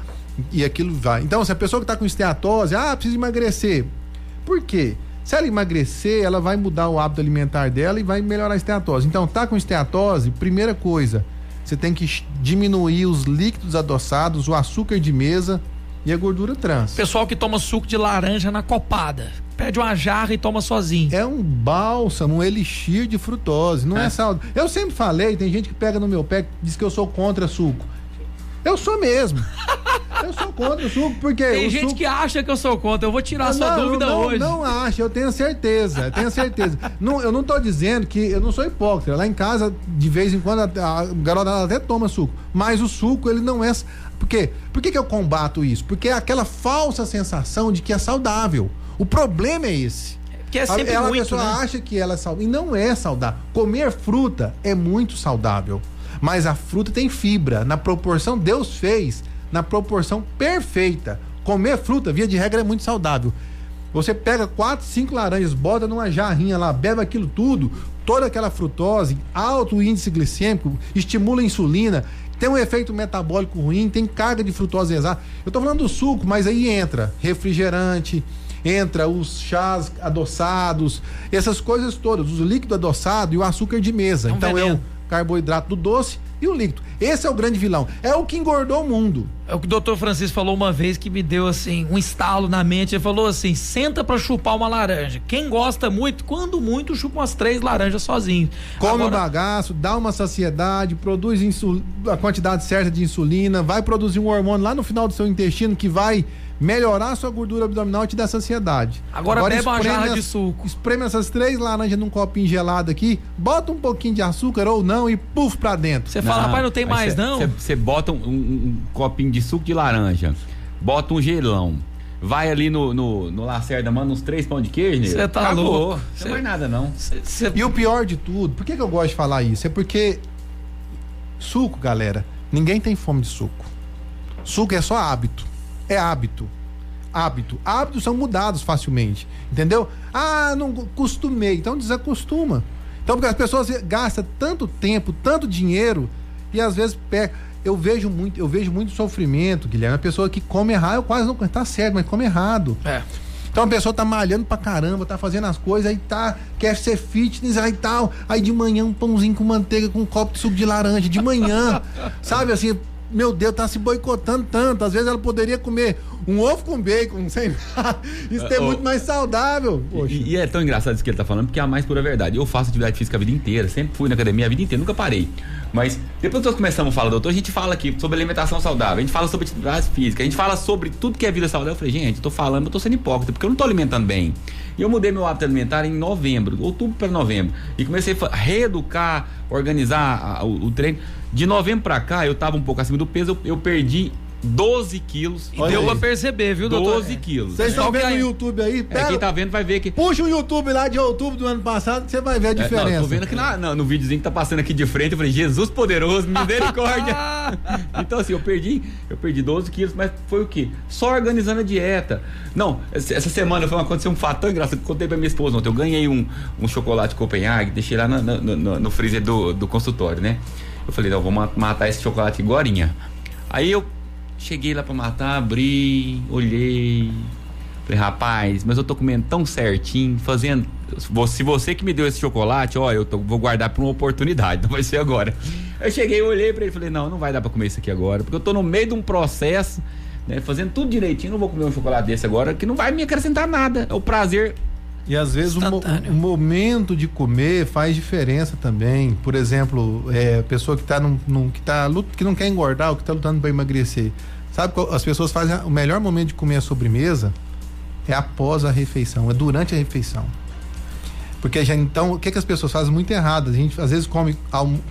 e aquilo vai. Então, se a pessoa que está com esteatose, precisa emagrecer. Por quê? Se ela emagrecer, ela vai mudar o hábito alimentar dela e vai melhorar a esteatose. Então, tá com esteatose, primeira coisa, você tem que diminuir os líquidos adoçados, o açúcar de mesa e a gordura trans. Pessoal que toma suco de laranja na copada, pede uma jarra e toma sozinho. É um bálsamo, um elixir de frutose, não é saudável. Eu sempre falei, tem gente que pega no meu pé e diz que eu sou contra suco. Eu sou mesmo. Eu sou contra o suco, porque tem o gente suco... que acha que eu sou contra. Eu vou tirar a sua dúvida hoje. Não acho, eu tenho certeza. Não, eu não tô dizendo que eu não sou hipócrita. Lá em casa, de vez em quando, a garota até toma suco. Mas o suco, ele não é... Por quê? Por que eu combato isso? Porque é aquela falsa sensação de que é saudável. O problema é esse. Que é sempre a muito, pessoa acha que ela é saudável. E não é saudável. Comer fruta é muito saudável. Mas a fruta tem fibra. Na proporção, Deus fez na proporção perfeita. Comer fruta, via de regra, é muito saudável. Você pega 4, 5 laranjas, bota numa jarrinha lá, bebe aquilo tudo, toda aquela frutose, alto índice glicêmico, estimula a insulina, tem um efeito metabólico ruim, tem carga de frutose exata. Eu tô falando do suco, mas aí entra refrigerante, entra os chás adoçados, essas coisas todas, os líquidos adoçados e o açúcar de mesa. Então é o carboidrato do doce e o líquido. Esse é o grande vilão. É o que engordou o mundo. É o que o doutor Francisco falou uma vez que me deu assim um estalo na mente. Ele falou assim: senta pra chupar uma laranja. Quem gosta muito, quando muito, chupa umas 3 laranjas sozinho. Come o bagaço, dá uma saciedade, produz a quantidade certa de insulina, vai produzir um hormônio lá no final do seu intestino que vai melhorar a sua gordura abdominal e te dar saciedade. Agora bebe uma jarra de suco. Espreme essas 3 laranjas num copinho gelado aqui, bota um pouquinho de açúcar ou não e puf pra dentro. Você fala, rapaz, não tem mais não? Você bota um copinho de suco de laranja, bota um gelão, vai ali no Lacerda, manda uns 3 pão de queijo, né? Você tá louco. Não é mais nada não. E o pior de tudo, por que eu gosto de falar isso? É porque suco, galera, ninguém tem fome de suco. Suco é só hábito. É hábito. Hábitos são mudados facilmente, entendeu? Não costumei, então desacostuma. Então, porque as pessoas gastam tanto tempo, tanto dinheiro e às vezes eu vejo muito sofrimento, Guilherme. A pessoa que come errado, eu quase não, tá certo, mas come errado. Então a pessoa tá malhando pra caramba, tá fazendo as coisas, aí quer ser fitness, aí tal, aí de manhã um pãozinho com manteiga, com um copo de suco de laranja, de manhã, sabe assim, meu Deus, tá se boicotando tanto. Às vezes ela poderia comer um ovo com bacon, sem nada. Isso é muito mais saudável. E é tão engraçado isso que ele tá falando, porque é a mais pura verdade. Eu faço atividade física a vida inteira, sempre fui na academia a vida inteira, nunca parei. Mas depois que nós começamos a falar, doutor, a gente fala aqui sobre alimentação saudável, a gente fala sobre atividade física, a gente fala sobre tudo que é vida saudável. Eu falei, gente, eu tô sendo hipócrita, porque eu não tô alimentando bem. E eu mudei meu hábito alimentar em novembro, outubro para novembro. E comecei a reeducar, organizar o treino. De novembro pra cá, eu tava um pouco acima do peso, eu perdi 12 quilos. E deu pra perceber, viu, doutor? 12 quilos. Vocês estão vendo no YouTube aí? Quem tá vendo vai ver que... Puxa o YouTube lá de outubro do ano passado que você vai ver a diferença. Não, tô vendo aqui no videozinho que tá passando aqui de frente, eu falei, Jesus poderoso, misericórdia. Então assim, eu perdi 12 quilos, mas foi o quê? Só organizando a dieta. Não, essa semana aconteceu um fato tão engraçado que eu contei pra minha esposa ontem. Eu ganhei um chocolate Copenhague, deixei lá no freezer do consultório, né? Eu falei, não, vou matar esse chocolate agorinha. Aí eu Cheguei lá pra matar, abri, olhei. Falei, rapaz, mas eu tô comendo tão certinho, fazendo. Se você que me deu esse chocolate, ó, vou guardar pra uma oportunidade, não vai ser agora. Eu cheguei, olhei pra ele e falei, não vai dar pra comer isso aqui agora, porque eu tô no meio de um processo, né, fazendo tudo direitinho, não vou comer um chocolate desse agora, que não vai me acrescentar nada. É o prazer. E às vezes o momento de comer faz diferença também. Por exemplo, a pessoa que não quer engordar ou que está lutando para emagrecer. Sabe, as pessoas fazem o melhor momento de comer a sobremesa é após a refeição, é durante a refeição. Porque então, o que as pessoas fazem muito errado? A gente às vezes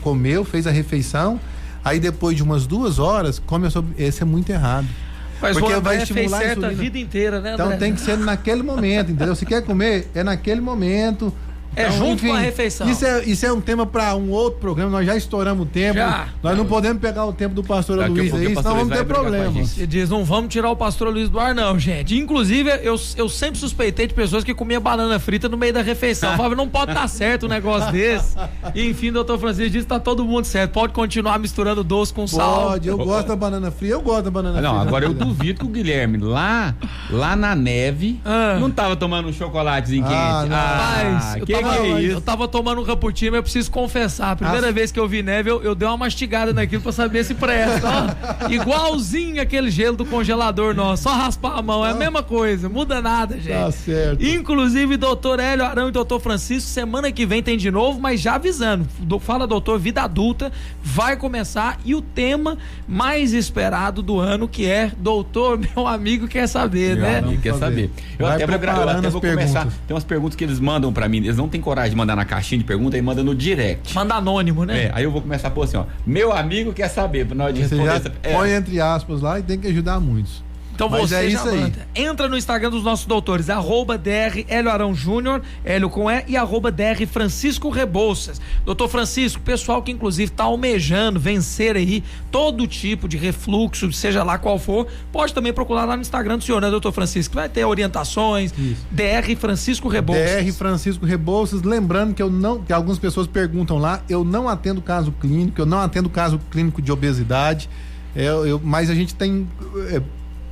comeu, fez a refeição, aí depois de umas 2 horas come a sobremesa. Esse é muito errado. Mas porque o vai André estimular fez certo a vida inteira, né, André? Então tem que ser naquele momento, entendeu? Se quer comer, é naquele momento. É então, junto enfim, com a refeição. Isso é um tema para um outro programa. Nós já estouramos o tempo. Nós não podemos pegar o tempo do pastor Luiz aí, senão vamos ter problema. Ele diz, não vamos tirar o pastor Luiz do ar, não, gente. Inclusive, eu sempre suspeitei de pessoas que comiam banana frita no meio da refeição. Falava, não pode dar certo um negócio desse. E, enfim, o doutor Francisco disse, tá todo mundo certo. Pode continuar misturando doce com sal. Pode, eu gosto da banana frita. Não, agora eu duvido que o Guilherme, lá na neve, não tava tomando um chocolatezinho quente. Rapaz, que é isso? Eu tava tomando um cappuccino, mas eu preciso confessar. A primeira vez que eu vi neve, eu dei uma mastigada naquilo pra saber se presta. Ó, igualzinho aquele gelo do congelador nosso. Só raspar a mão, é a mesma coisa. Muda nada, gente. Tá certo. Inclusive, doutor Hélio Arão e doutor Francisco, semana que vem tem de novo, mas já avisando. Fala, doutor, vida adulta vai começar e o tema mais esperado do ano, que é doutor, meu amigo quer saber, meu né? Amigo quer saber. Eu até vou começar. Tem umas perguntas que eles mandam pra mim, eles não têm coragem de mandar na caixinha de pergunta, aí manda no direct. Manda anônimo, né? Aí eu vou começar a pôr assim, ó, meu amigo quer saber, pra nós responder. Põe entre aspas lá e tem que ajudar muitos. Então mas você já manda. Entra no Instagram dos nossos doutores, @Dr. Hélio Arão Júnior, Hélio com E, e @Dr. Francisco Rebouças. Doutor Francisco, pessoal que inclusive tá almejando vencer aí todo tipo de refluxo, seja lá qual for, pode também procurar lá no Instagram do senhor, né, doutor Francisco? Vai ter orientações. Isso. Dr. Francisco Rebouças. Dr. Francisco Rebouças, lembrando que algumas pessoas perguntam lá, eu não atendo caso clínico, eu não atendo caso clínico de obesidade, mas a gente tem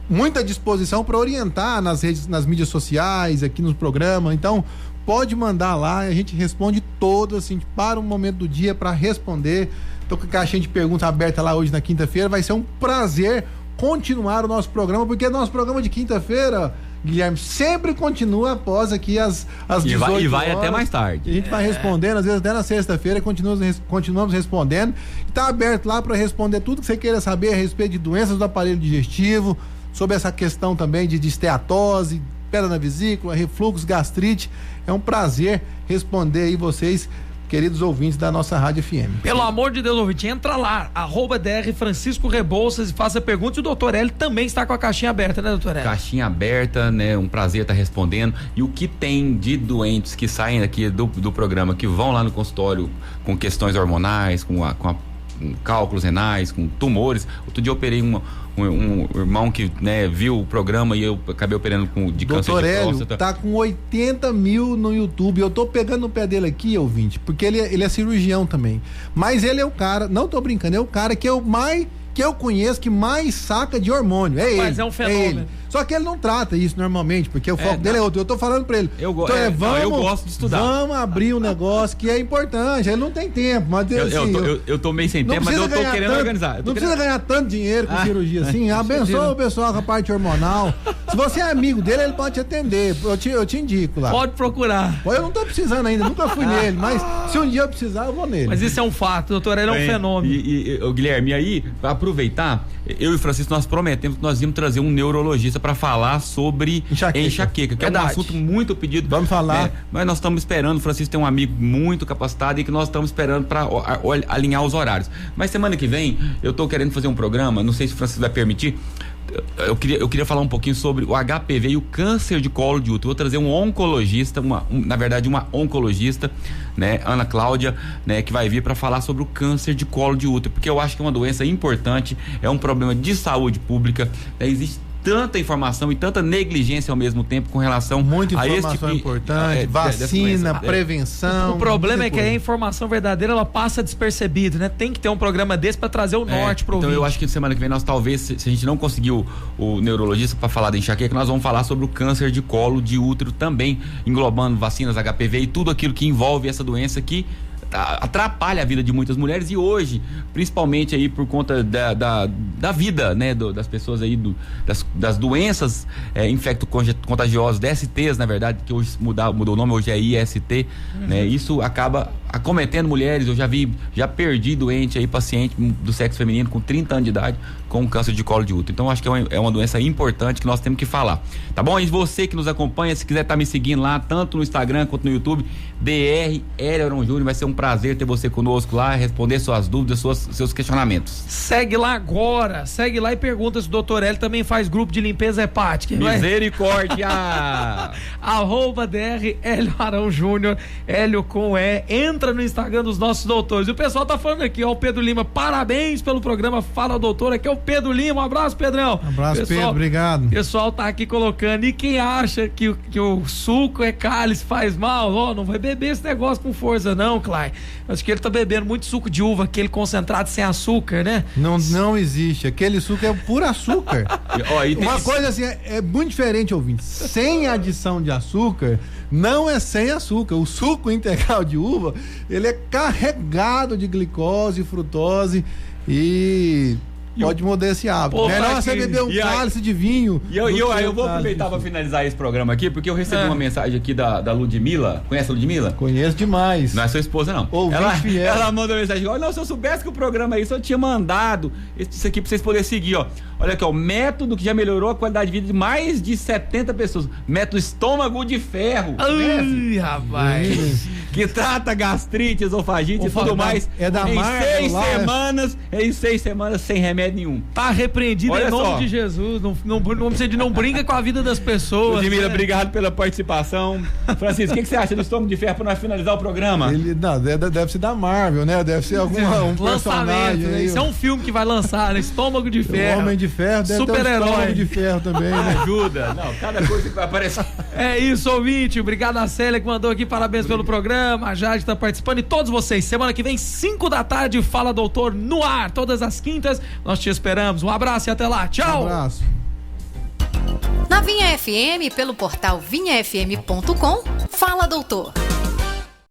muita disposição para orientar nas mídias sociais, aqui no programa. Então, pode mandar lá, a gente responde todas, assim, para um momento do dia para responder. Tô com a caixinha de perguntas aberta lá hoje na quinta-feira. Vai ser um prazer continuar o nosso programa, porque nosso programa de quinta-feira, Guilherme, sempre continua após aqui as 18 e vai horas. Até mais tarde. A gente vai respondendo, às vezes até na sexta-feira continuamos respondendo. Está aberto lá para responder tudo que você queira saber a respeito de doenças do aparelho digestivo, sobre essa questão também de esteatose, pedra na vesícula, refluxo, gastrite. É um prazer responder aí vocês, queridos ouvintes da nossa Rádio FM. Pelo amor de Deus, ouvinte, entra lá, @Dr. Francisco Rebouças, e faça perguntas. E o doutor Hélio também está com a caixinha aberta, né, doutor Hélio? Caixinha aberta, né? Um prazer estar respondendo. E o que tem de doentes que saem aqui do programa, que vão lá no consultório com questões hormonais, com cálculos renais, com tumores. Outro dia eu operei um irmão que, né, viu o programa e eu acabei operando de câncer de próstata. Doutor Hélio, tá com 80 mil no YouTube. Eu tô pegando no pé dele aqui, ouvinte, porque ele é cirurgião também. Mas ele é o cara, não tô brincando, é o cara que eu conheço que mais saca de hormônio. É ele. Mas é um fenômeno. Só que ele não trata isso normalmente, porque o foco dele é outro. Eu tô falando pra ele. Eu gosto de estudar. Vamos abrir um negócio que é importante. Ele não tem tempo, mas eu tô meio sem tempo, mas eu tô querendo organizar. Não precisa ganhar tanto dinheiro com cirurgia assim. Abençoa o pessoal com a parte hormonal. Se você é amigo dele, ele pode te atender. Eu te indico lá. Pode procurar. Eu não tô precisando ainda, nunca fui nele, mas se um dia eu precisar, eu vou nele. Mas isso é um fato, doutor, ele é um fenômeno. E Guilherme, aí, pra aproveitar, eu e o Francisco, nós prometemos que nós íamos trazer um neurologista para falar sobre enxaqueca, que é um assunto muito pedido. Vamos falar. Mas nós estamos esperando, o Francisco tem um amigo muito capacitado e que nós estamos esperando para alinhar os horários. Mas semana que vem, eu estou querendo fazer um programa, não sei se o Francisco vai permitir. Eu queria falar um pouquinho sobre o HPV e o câncer de colo de útero. Vou trazer um oncologista, uma oncologista, né, Ana Cláudia, né, que vai vir para falar sobre o câncer de colo de útero, porque eu acho que é uma doença importante, é um problema de saúde pública, né, existe tanta informação e tanta negligência ao mesmo tempo com relação Muita a informação importante, vacina, prevenção. O problema é que a informação verdadeira ela passa despercebida, né? Tem que ter um programa desse para trazer o norte pro ouvinte. Então eu acho que semana que vem nós talvez, se a gente não conseguir o neurologista para falar da enxaqueca, nós vamos falar sobre o câncer de colo de útero também, englobando vacinas, HPV e tudo aquilo que envolve essa doença que atrapalha a vida de muitas mulheres e hoje, principalmente aí por conta da vida, né, das pessoas aí, das doenças infecto-contagiosas, DSTs, na verdade, que hoje mudou o nome, hoje é IST, né, isso acaba acometendo mulheres. Eu já perdi doente aí, paciente do sexo feminino com 30 anos de idade com câncer de colo de útero. Então acho que é uma doença importante que nós temos que falar, tá bom? E você que nos acompanha, se quiser estar me seguindo lá, tanto no Instagram quanto no YouTube, DR Hélio Arão Júnior, vai ser um prazer ter você conosco lá, responder suas dúvidas, seus questionamentos. Segue lá agora, segue lá e pergunta se o Dr. Hélio também faz grupo de limpeza hepática. Misericórdia! @DR Hélio Arão Júnior, Hélio com E, entra no Instagram dos nossos doutores. E o pessoal tá falando aqui, ó, o Pedro Lima, parabéns pelo programa Fala Doutor, aqui é o Pedro Lima, um abraço, Pedrão. Um abraço, pessoal, Pedro, obrigado. O pessoal tá aqui colocando, e quem acha que o suco é cálice, faz mal, ó, não vai beber esse negócio com força não, Clay. Acho que ele tá bebendo muito suco de uva, aquele concentrado sem açúcar, né? Não existe, aquele suco é puro açúcar. Uma coisa assim, é muito diferente, ouvinte, sem adição de açúcar, não é sem açúcar. O suco integral de uva, ele é carregado de glicose, frutose e pode mudar esse hábito. Melhor você beber um cálice de vinho. E eu vou aproveitar para finalizar esse programa aqui, porque eu recebi uma mensagem aqui da Ludmila. Conhece a Ludmila? Conheço demais. Não é sua esposa, não. Ela mandou mensagem: olha, não, se eu soubesse que o programa aí só tinha mandado isso aqui para vocês poderem seguir, ó. Olha aqui, ó, o método que já melhorou a qualidade de vida de mais de 70 pessoas. Método Estômago de Ferro. Ai, rapaz. Que trata gastrite, esofagite e tudo mais. É da marca. Em 6 semanas sem remédio nenhum. Tá repreendido em nome de Jesus. Não brinca com a vida das pessoas. Ludmila, obrigado pela participação. Francisco, o que você acha do Estômago de Ferro para nós finalizar o programa? Deve ser da Marvel, né? Deve ser um personagem. Né? Isso é um filme que vai lançar, né? Estômago de Ferro. O Homem de Ferro, deve ter um Estômago de Ferro também, né? Ajuda. Não, cada coisa que vai aparecer. É isso, ouvinte. Obrigado a Célia que mandou aqui, parabéns pelo programa. A Jade tá participando e todos vocês. Semana que vem, 5 da tarde, Fala Doutor no ar. Todas as quintas, nós te esperamos. Um abraço e até lá. Tchau. Um abraço. Na Vinha FM, pelo portal vinhafm.com, Fala Doutor.